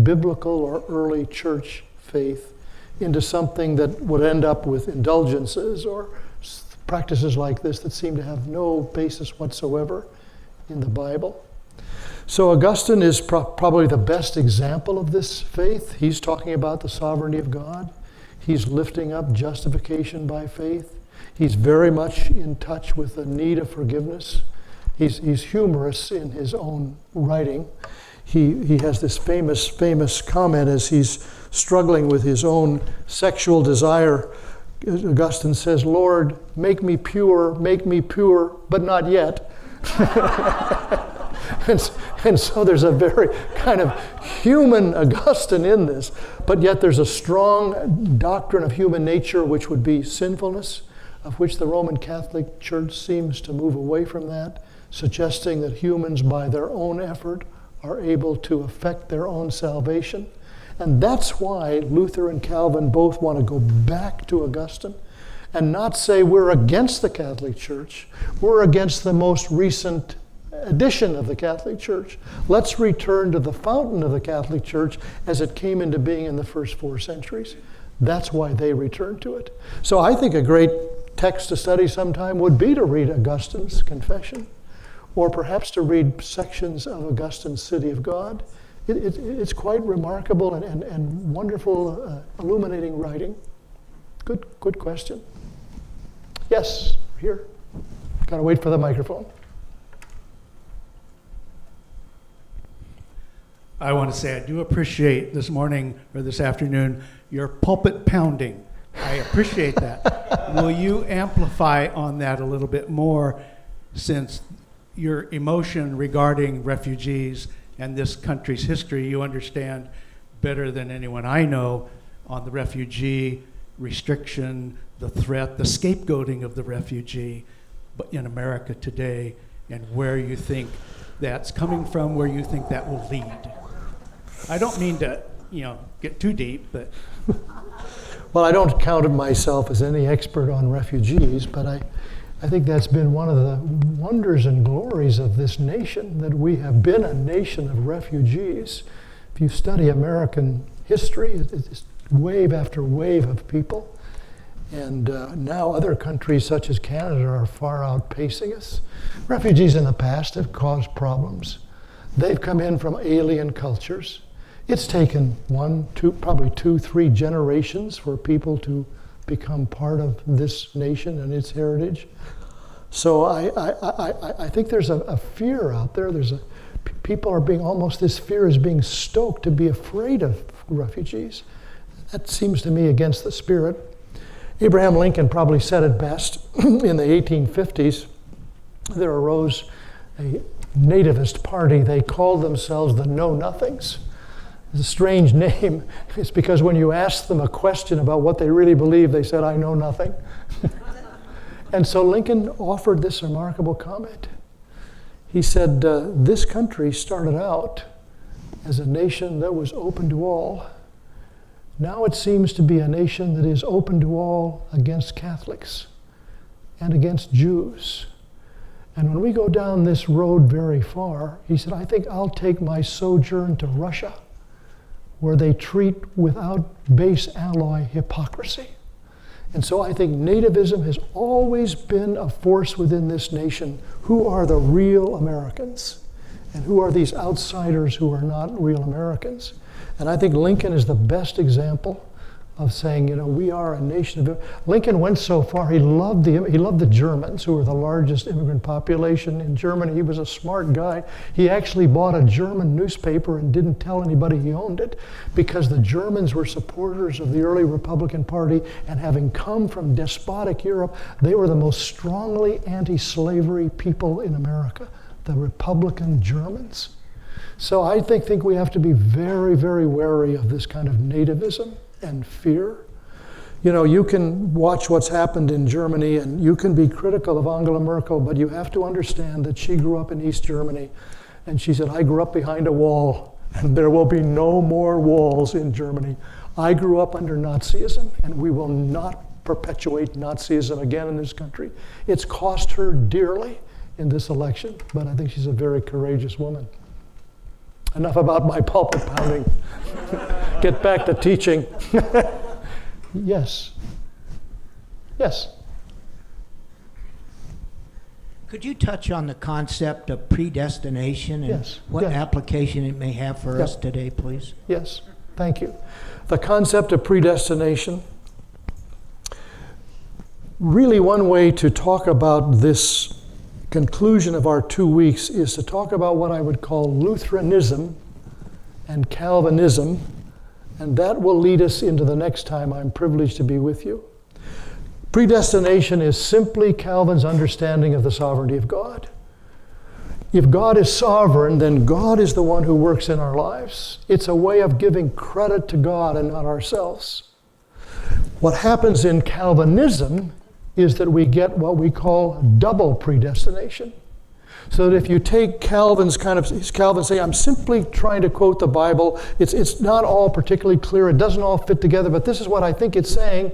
biblical or early church faith into something that would end up with indulgences or practices like this that seem to have no basis whatsoever in the Bible. So Augustine is probably the best example of this faith. He's talking about the sovereignty of God. He's lifting up justification by faith. He's very much in touch with the need of forgiveness. He's humorous in his own writing. He has this famous comment as he's struggling with his own sexual desire. Augustine says, "Lord, make me pure, but not yet." And so there's a very kind of human Augustine in this, but yet there's a strong doctrine of human nature, which would be sinfulness, of which the Roman Catholic Church seems to move away from that, suggesting that humans, by their own effort, are able to effect their own salvation. And that's why Luther and Calvin both want to go back to Augustine and not say we're against the Catholic Church, we're against the most recent edition of the Catholic Church. Let's return to the fountain of the Catholic Church as it came into being in the first 4 centuries. That's why they return to it. So I think a great text to study sometime would be to read Augustine's Confession, or perhaps to read sections of Augustine's City of God. It's quite remarkable and wonderful, illuminating writing. Good question. Yes, here. Gotta wait for the microphone. I want to say I do appreciate this morning or this afternoon your pulpit pounding. I appreciate that. Will you amplify on that a little bit more, since your emotion regarding refugees and this country's history, you understand better than anyone I know on the refugee restriction, the threat, the scapegoating of the refugee but in America today, and where you think that's coming from, where you think that will lead. I don't mean to, get too deep, but... Well, I don't count myself as any expert on refugees, but I think that's been one of the wonders and glories of this nation, that we have been a nation of refugees. If you study American history, it's wave after wave of people. And now other countries such as Canada are far outpacing us. Refugees in the past have caused problems. They've come in from alien cultures. It's taken 1, 2, probably 2, 3 generations for people to become part of this nation and its heritage. So I think there's a fear out there. People are being, almost this fear is being stoked to be afraid of refugees. That seems to me against the spirit. Abraham Lincoln probably said it best. In the 1850s, there arose a nativist party. They called themselves the Know-Nothings. It's a strange name. It's because when you asked them a question about what they really believe, they said, "I know nothing." And so Lincoln offered this remarkable comment. He said, this country started out as a nation that was open to all. Now it seems to be a nation that is open to all against Catholics and against Jews. And when we go down this road very far, he said, I think I'll take my sojourn to Russia, where they treat without base alloy hypocrisy. And so I think nativism has always been a force within this nation. Who are the real Americans? And who are these outsiders who are not real Americans? And I think Lincoln is the best example of saying, we are a nation of... Lincoln went so far, he loved the Germans, who were the largest immigrant population in Germany. He was a smart guy. He actually bought a German newspaper and didn't tell anybody he owned it, because the Germans were supporters of the early Republican Party, and having come from despotic Europe, they were the most strongly anti-slavery people in America, the Republican Germans. So I think we have to be very, very wary of this kind of nativism and fear. You can watch what's happened in Germany, and you can be critical of Angela Merkel, but you have to understand that she grew up in East Germany, and she said, I grew up behind a wall, and there will be no more walls in Germany. I grew up under Nazism, and we will not perpetuate Nazism again in this country. It's cost her dearly in this election, but I think she's a very courageous woman. Enough about my pulpit pounding. Get back to teaching. Yes. Yes. Could you touch on the concept of predestination and Yes, what yeah. application it may have for Yeah. us today, please? Yes, thank you. The concept of predestination. Really, one way to talk about this conclusion of our 2 weeks is to talk about what I would call Lutheranism and Calvinism, and that will lead us into the next time I'm privileged to be with you. Predestination is simply Calvin's understanding of the sovereignty of God. If God is sovereign, then God is the one who works in our lives. It's a way of giving credit to God and not ourselves. What happens in Calvinism is that we get what we call double predestination. So that if you take Calvin's Calvin say, I'm simply trying to quote the Bible, it's not all particularly clear, it doesn't all fit together, but this is what I think it's saying.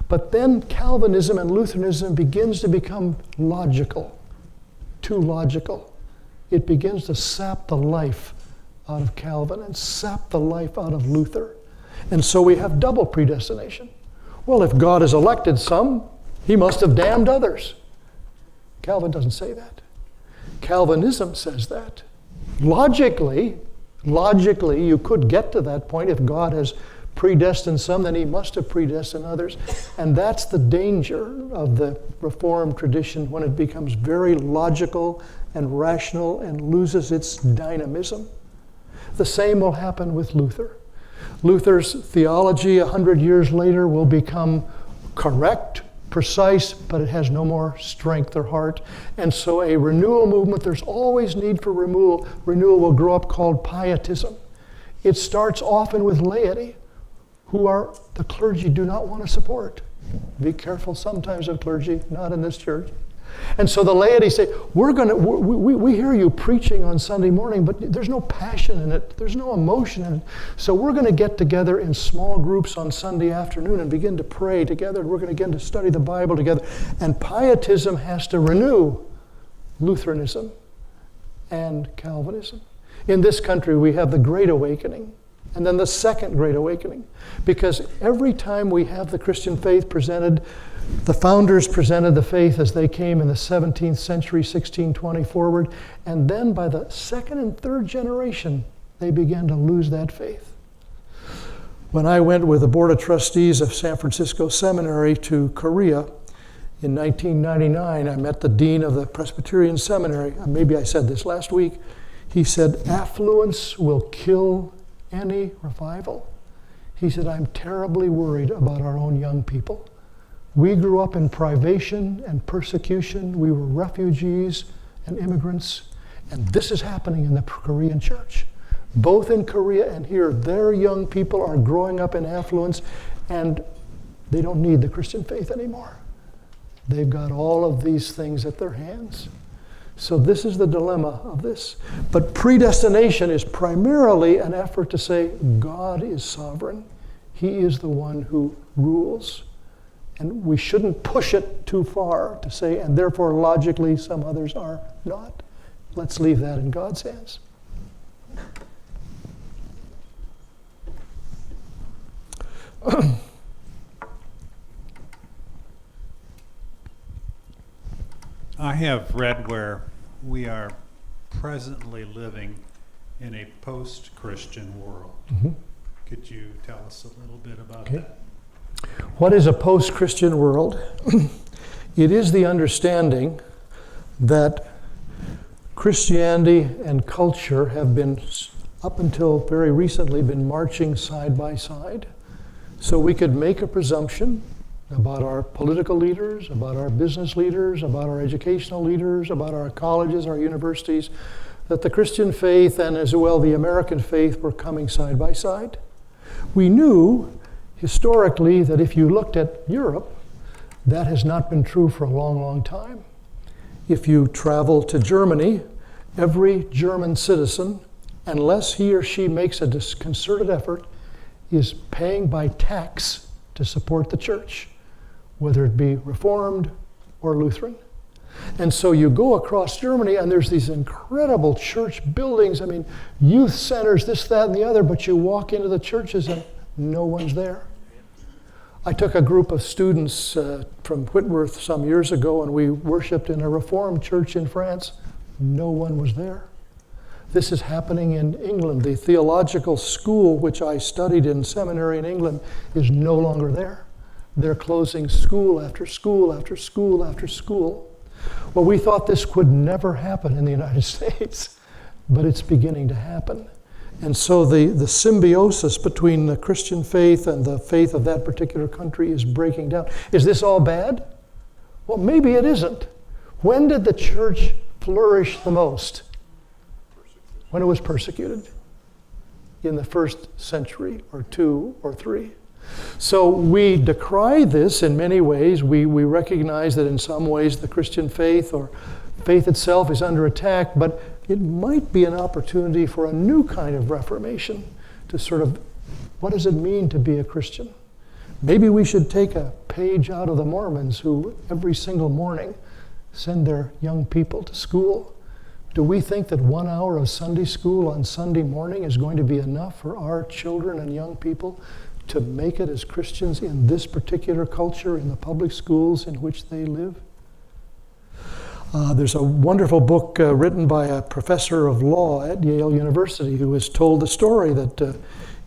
But then Calvinism and Lutheranism begins to become logical, too logical. It begins to sap the life out of Calvin and sap the life out of Luther. And so we have double predestination. Well, if God has elected some, he must have damned others. Calvin doesn't say that. Calvinism says that. Logically, you could get to that point. If God has predestined some, then he must have predestined others. And that's the danger of the Reformed tradition when it becomes very logical and rational and loses its dynamism. The same will happen with Luther. Luther's theology 100 years later will become correct, precise, but it has no more strength or heart. And so a renewal movement, there's always need for renewal. Renewal will grow up called pietism. It starts often with laity, who are the clergy do not want to support. Be careful sometimes of clergy, not in this church. And so the laity say, we hear you preaching on Sunday morning, but there's no passion in it. There's no emotion in it. So we're going to get together in small groups on Sunday afternoon and begin to pray together. We're going to begin to study the Bible together. And pietism has to renew Lutheranism and Calvinism. In this country, we have the Great Awakening and then the Second Great Awakening. Because every time we have the Christian faith presented, the founders presented the faith as they came in the 17th century, 1620 forward, and then by the second and third generation, they began to lose that faith. When I went with the Board of Trustees of San Francisco Seminary to Korea in 1999, I met the Dean of the Presbyterian Seminary. Maybe I said this last week. He said, affluence will kill any revival. He said, I'm terribly worried about our own young people. We grew up in privation and persecution. We were refugees and immigrants. And this is happening in the Korean church. Both in Korea and here, their young people are growing up in affluence and they don't need the Christian faith anymore. They've got all of these things at their hands. So this is the dilemma of this. But predestination is primarily an effort to say God is sovereign. He is the one who rules. And we shouldn't push it too far to say, and therefore logically some others are not. Let's leave that in God's hands. I have read where we are presently living in a post-Christian world. Mm-hmm. Could you tell us a little bit about Okay. that? What is a post-Christian world? It is the understanding that Christianity and culture have been, up until very recently, been marching side by side. So we could make a presumption about our political leaders, about our business leaders, about our educational leaders, about our colleges, our universities, that the Christian faith and as well the American faith were coming side by side. We knew historically that if you looked at Europe, that has not been true for a long, long time. If you travel to Germany, every German citizen, unless he or she makes a concerted effort, is paying by tax to support the church, whether it be Reformed or Lutheran. And so you go across Germany and there's these incredible church buildings, youth centers, this, that, and the other, but you walk into the churches and no one's there. I took a group of students from Whitworth some years ago, and we worshiped in a Reformed church in France. No one was there. This is happening in England. The theological school, which I studied in seminary in England, is no longer there. They're closing school after school after school after school. Well, we thought this could never happen in the United States, but it's beginning to happen. And so the symbiosis between the Christian faith and the faith of that particular country is breaking down. Is this all bad? Well, maybe it isn't. When did the church flourish the most? When it was persecuted. In the first century or 2 or 3. So we decry this in many ways. We recognize that in some ways the Christian faith or faith itself is under attack, but it might be an opportunity for a new kind of reformation to sort of, what does it mean to be a Christian? Maybe we should take a page out of the Mormons who every single morning send their young people to school. Do we think that 1 hour of Sunday school on Sunday morning is going to be enough for our children and young people to make it as Christians in this particular culture, in the public schools in which they live? There's a wonderful book written by a professor of law at Yale University who has told the story that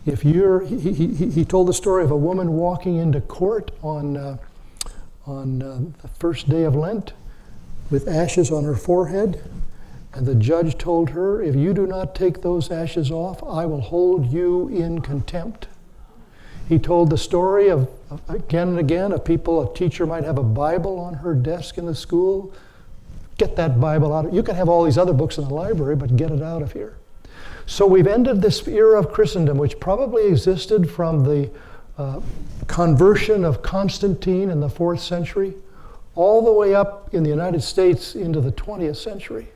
he told the story of a woman walking into court on the first day of Lent with ashes on her forehead, and the judge told her, if you do not take those ashes off, I will hold you in contempt. He told the story of again and again of people, a teacher might have a Bible on her desk in the school. Get that Bible out. You can have all these other books in the library, but get it out of here. So we've ended this era of Christendom, which probably existed from the conversion of Constantine in the 4th century, all the way up in the United States into the 20th century,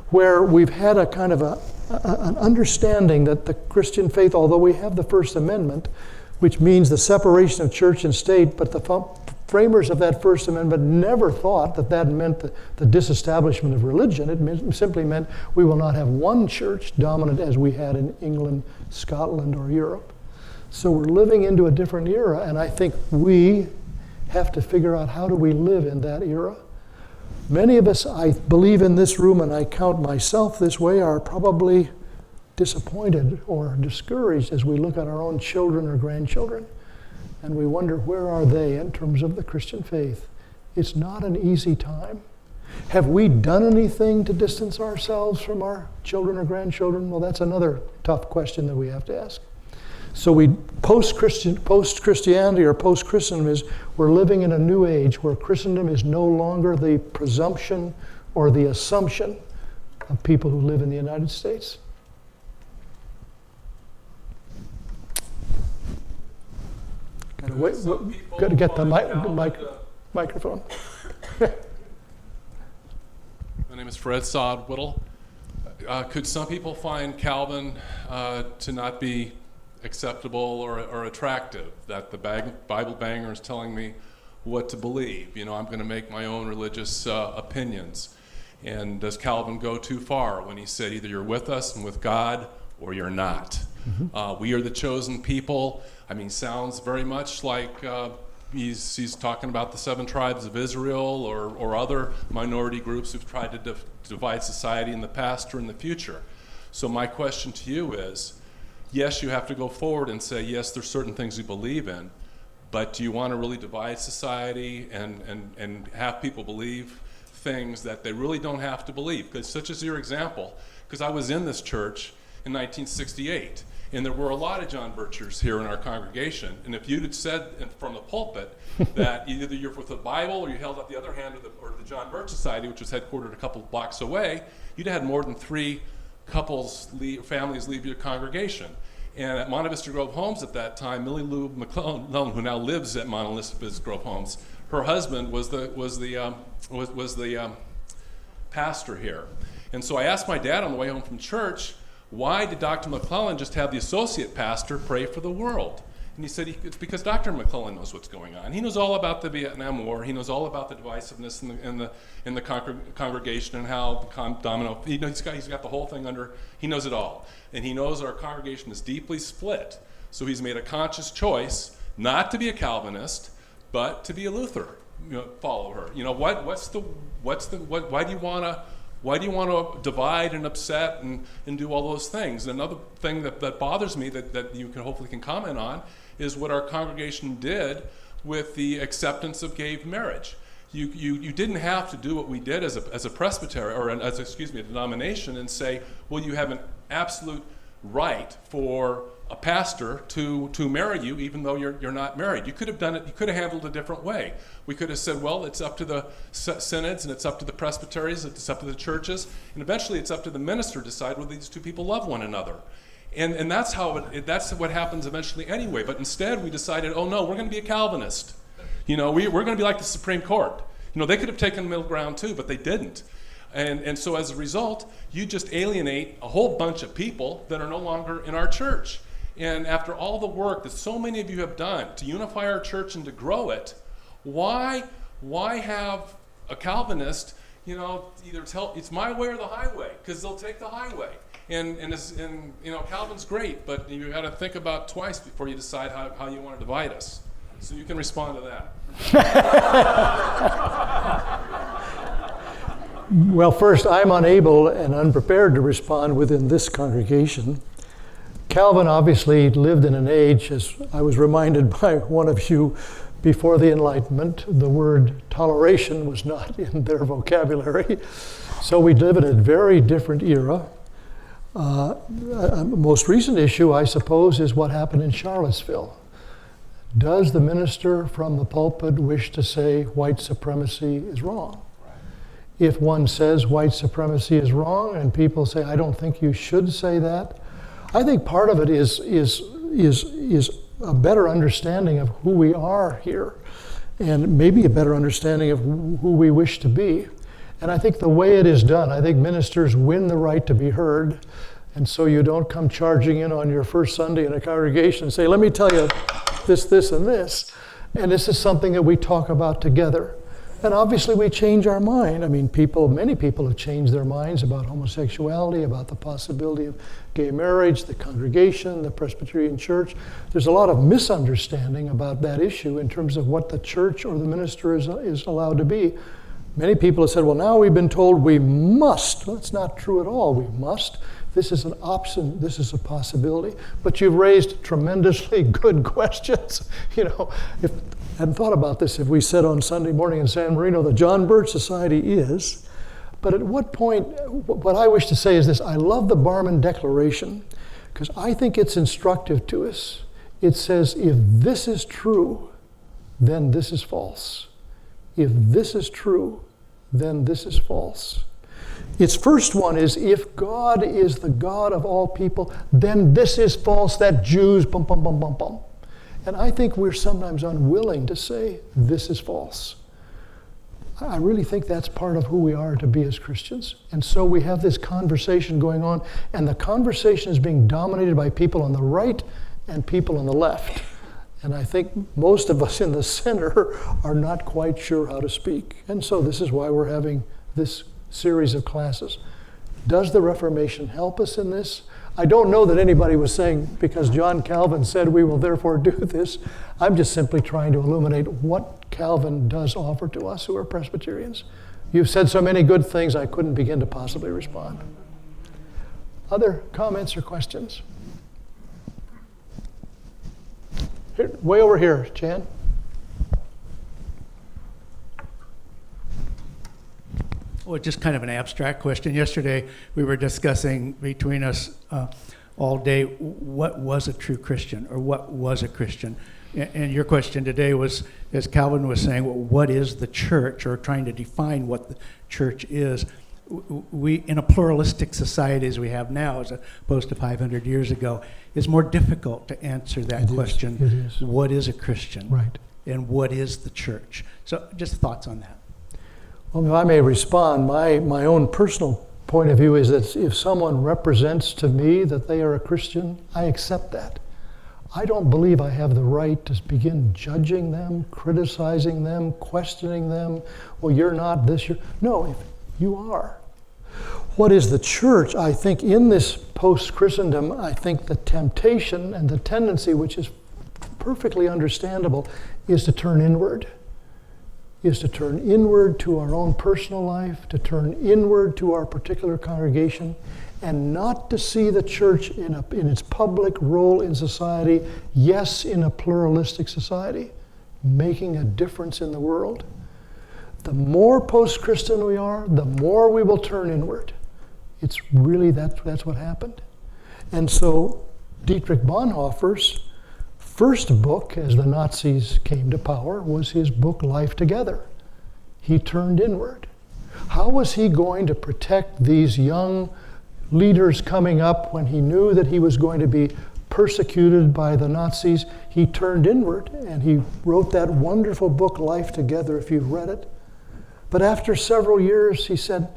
where we've had a kind of an understanding that the Christian faith, although we have the First Amendment, which means the separation of church and state, but the framers of that First Amendment never thought that that meant the disestablishment of religion. It simply meant we will not have one church dominant as we had in England, Scotland, or Europe. So we're living into a different era, and I think we have to figure out how do we live in that era. Many of us, I believe in this room, and I count myself this way, are probably disappointed or discouraged as we look at our own children or grandchildren, and we wonder, where are they in terms of the Christian faith? It's not an easy time. Have we done anything to distance ourselves from our children or grandchildren? Well, that's another tough question that we have to ask. So post-Christianity or post-Christendom is, we're living in a new age where Christendom is no longer the presumption or the assumption of people who live in the United States. Got to get the microphone. My name is Fred Sodwittle. Could some people find Calvin to not be acceptable or attractive? That the Bible banger is telling me what to believe. You know, I'm going to make my own religious opinions. And does Calvin go too far when he said either you're with us and with God or you're not? Mm-hmm. We are the chosen people. I mean, sounds very much like he's talking about the 7 tribes of Israel or other minority groups who've tried to divide society in the past or in the future. So my question to you is, yes, you have to go forward and say, yes, there's certain things we believe in, but do you want to really divide society and have people believe things that they really don't have to believe? Because such as your example, because I was in this church in 1968, and there were a lot of John Birchers here in our congregation, and if you'd had said from the pulpit that either you're with the Bible or you held up the other hand of the John Birch Society, which was headquartered a couple blocks away, you'd had more than 3 families leave your congregation. And at Monte Vista Grove Homes at that time, Millie Lou McClellan, who now lives at Monte Vista Grove Homes, her husband was the pastor here. And so I asked my dad on the way home from church, why did Dr. McClellan just have the associate pastor pray for the world? And he said, it's because Dr. McClellan knows what's going on. He knows all about the Vietnam War. He knows all about the divisiveness in the congregation and how domino. He's got the whole thing under. He knows it all, and he knows our congregation is deeply split. So he's made a conscious choice not to be a Calvinist, but to be a Luther follower. Why do you want to divide and upset and do all those things? And another thing that bothers me that you hopefully can comment on is what our congregation did with the acceptance of gay marriage. You didn't have to do what we did as a presbytery, or a denomination, and say, well, you have an absolute right for a pastor to marry you even though you're not married. You could have done it, you could have handled it a different way. We could have said, well, it's up to the synods, and it's up to the presbyteries, it's up to the churches, and eventually it's up to the minister to decide whether these two people love one another. And that's that's what happens eventually anyway. But instead we decided, oh no, we're going to be a Calvinist. We're going to be like the Supreme Court. They could have taken the middle ground too, but they didn't. And so as a result, you just alienate a whole bunch of people that are no longer in our church. And after all the work that so many of you have done to unify our church and to grow it, why have a Calvinist, either tell it's my way or the highway? Because they'll take the highway. And Calvin's great, but you got to think about twice before you decide how you want to divide us. So you can respond to that. Well, first, I'm unable and unprepared to respond within this congregation. Calvin obviously lived in an age, as I was reminded by one of you, before the Enlightenment. The word toleration was not in their vocabulary. So we live in a very different era. A most recent issue, I suppose, is what happened in Charlottesville. Does the minister from the pulpit wish to say white supremacy is wrong? If one says white supremacy is wrong and people say, I don't think you should say that, I think part of it is a better understanding of who we are here, and maybe a better understanding of who we wish to be. And I think the way it is done, I think ministers win the right to be heard. And so you don't come charging in on your first Sunday in a congregation and say, let me tell you this, this, and this. And this is something that we talk about together. And obviously we change our mind. I mean, many people have changed their minds about homosexuality, about the possibility of gay marriage, the congregation, the Presbyterian Church. There's a lot of misunderstanding about that issue in terms of what the church or the minister is allowed to be. Many people have said, well, now we've been told we must. Well, that's not true at all. We must. This is an option. This is a possibility. But you've raised tremendously good questions. If I hadn't thought about this, if we said on Sunday morning in San Marino, the John Birch Society is. But at what point, what I wish to say is this: I love the Barmen Declaration because I think it's instructive to us. It says, if this is true, then this is false. If this is true, then this is false. Its first one is, if God is the God of all people, then this is false, that Jews, bum, bum, bum, bum, bum. And I think we're sometimes unwilling to say, this is false. I really think that's part of who we are to be as Christians. And so we have this conversation going on, and the conversation is being dominated by people on the right and people on the left. And I think most of us in the center are not quite sure how to speak. And so this is why we're having this series of classes. Does the Reformation help us in this? I don't know that anybody was saying, because John Calvin said we will therefore do this. I'm just simply trying to illuminate what Calvin does offer to us who are Presbyterians. You've said so many good things, I couldn't begin to possibly respond. Other comments or questions? Here, way over here, Chan. Well, just kind of an abstract question. Yesterday, we were discussing between us all day what was a true Christian, or what was a Christian. And your question today was, as Calvin was saying, well, what is the church, or trying to define what the church is. We, in a pluralistic society as we have now, as opposed to 500 years ago, it's more difficult to answer that question. It is. What is a Christian? Right. And what is the church? So just thoughts on that. Well, if I may respond, my own personal point of view is that if someone represents to me that they are a Christian, I accept that. I don't believe I have the right to begin judging them, criticizing them, questioning them. Well, you're not this, you're... No, if you are. What is the church? I think in this post-Christendom, I think the temptation and the tendency, which is perfectly understandable, is to turn inward. Is to turn inward to our own personal life, to turn inward to our particular congregation, and not to see the church in its public role in society, yes, in a pluralistic society, making a difference in the world. The more post-Christian we are, the more we will turn inward. It's really, that's what happened. And so Dietrich Bonhoeffer's first book, as the Nazis came to power, was his book, Life Together. He turned inward. How was he going to protect these young leaders coming up when he knew that he was going to be persecuted by the Nazis? He turned inward, and he wrote that wonderful book, Life Together, if you've read it. But after several years, he said,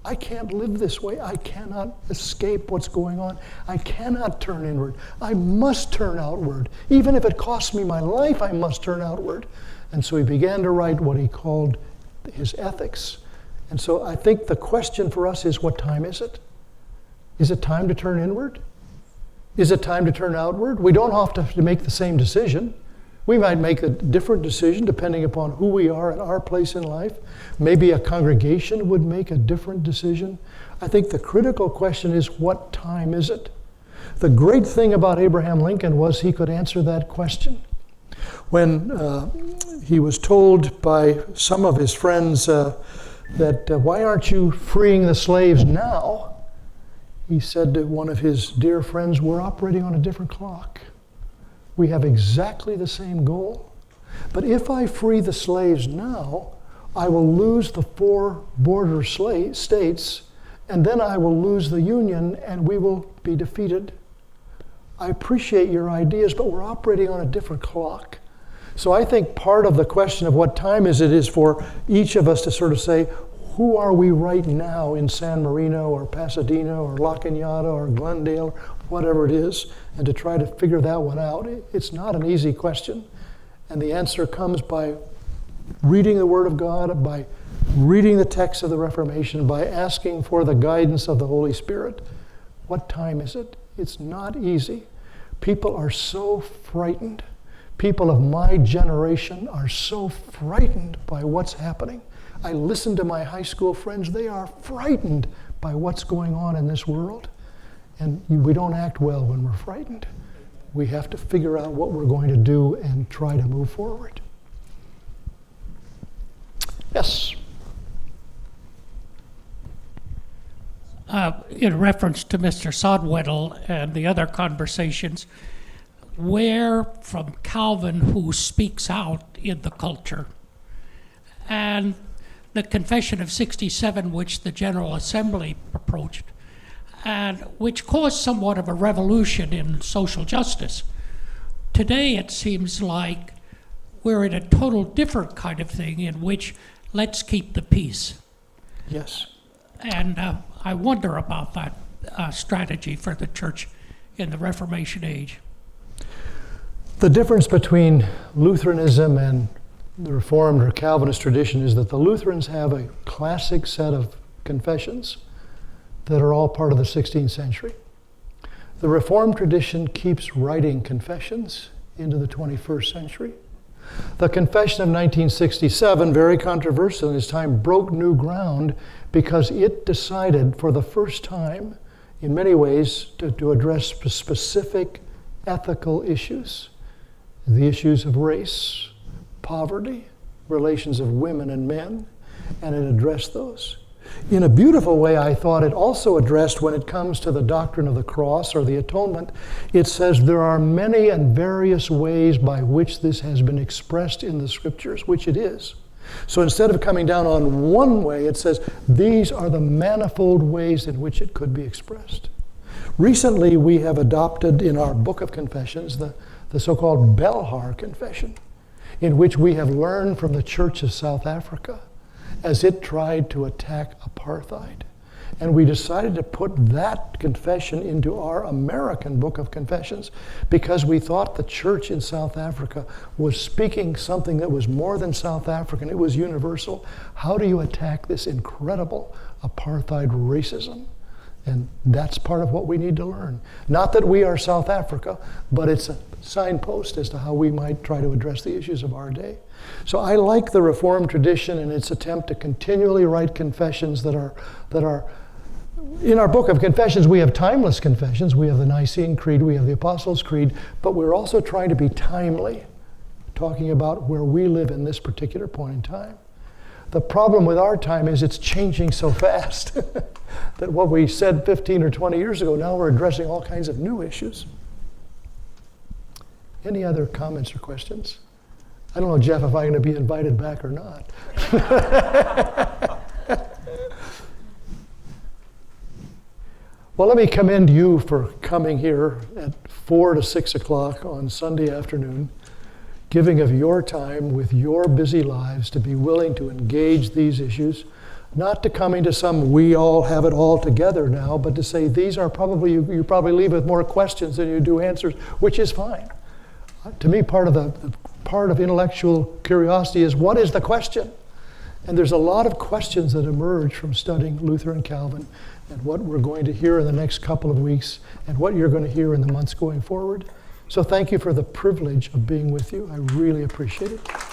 I can't live this way. I cannot escape what's going on. I cannot turn inward. I must turn outward. Even if it costs me my life, I must turn outward. And so he began to write what he called his ethics. And so I think the question for us is, what time is it? Is it time to turn inward? Is it time to turn outward? We don't have to make the same decision. We might make a different decision depending upon who we are at our place in life. Maybe a congregation would make a different decision. I think the critical question is, what time is it? The great thing about Abraham Lincoln was he could answer that question. When he was told by some of his friends that why aren't you freeing the slaves now? He said to one of his dear friends, we're operating on a different clock. We have exactly the same goal. But if I free the slaves now, I will lose the 4 border states, and then I will lose the Union, and we will be defeated. I appreciate your ideas, but we're operating on a different clock. So I think part of the question of what time is it is for each of us to sort of say, who are we right now in San Marino or Pasadena or La Cañada or Glendale, whatever it is, and to try to figure that one out. It's not an easy question. And the answer comes by reading the Word of God, by reading the text of the Reformation, by asking for the guidance of the Holy Spirit. What time is it? It's not easy. People are so frightened. People of my generation are so frightened by what's happening. I listen to my high school friends. They are frightened by what's going on in this world. And we don't act well when we're frightened. We have to figure out what we're going to do and try to move forward. Yes? In reference to Mr. Sodwedel and the other conversations, where from Calvin, who speaks out in the culture, and the Confession of 67, which the General Assembly approached, and which caused somewhat of a revolution in social justice. Today it seems like we're in a total different kind of thing in which let's keep the peace. Yes. And I wonder about that strategy for the church in the Reformation age. The difference between Lutheranism and the Reformed or Calvinist tradition is that the Lutherans have a classic set of confessions that are all part of the 16th century. The Reformed tradition keeps writing confessions into the 21st century. The Confession of 1967, very controversial in its time, broke new ground because it decided for the first time, in many ways, to address specific ethical issues. The issues of race, poverty, relations of women and men, and it addressed those. In a beautiful way, I thought it also addressed when it comes to the doctrine of the cross or the atonement. It says there are many and various ways by which this has been expressed in the scriptures, which it is. So instead of coming down on one way, it says these are the manifold ways in which it could be expressed. Recently, we have adopted in our book of confessions the so-called Belhar Confession, in which we have learned from the Church of South Africa as it tried to attack apartheid. And we decided to put that confession into our American book of confessions because we thought the church in South Africa was speaking something that was more than South African, it was universal. How do you attack this incredible apartheid racism? And that's part of what we need to learn. Not that we are South Africa, but it's a signpost as to how we might try to address the issues of our day. So I like the Reformed tradition and its attempt to continually write confessions that are in our book of confessions. We have timeless confessions. We have the Nicene Creed, we have the Apostles' Creed, but we're also trying to be timely, talking about where we live in this particular point in time. The problem with our time is it's changing so fast that what we said 15 or 20 years ago, now we're addressing all kinds of new issues. Any other comments or questions? I don't know, Jeff, if I'm going to be invited back or not. Well, let me commend you for coming here at 4 to 6 o'clock on Sunday afternoon, giving of your time with your busy lives to be willing to engage these issues, not to coming to some we all have it all together now, but to say these are probably, you probably leave with more questions than you do answers, which is fine. To me, part of intellectual curiosity is, what is the question? And there's a lot of questions that emerge from studying Luther and Calvin, and what we're going to hear in the next couple of weeks, and what you're going to hear in the months going forward. So thank you for the privilege of being with you. I really appreciate it.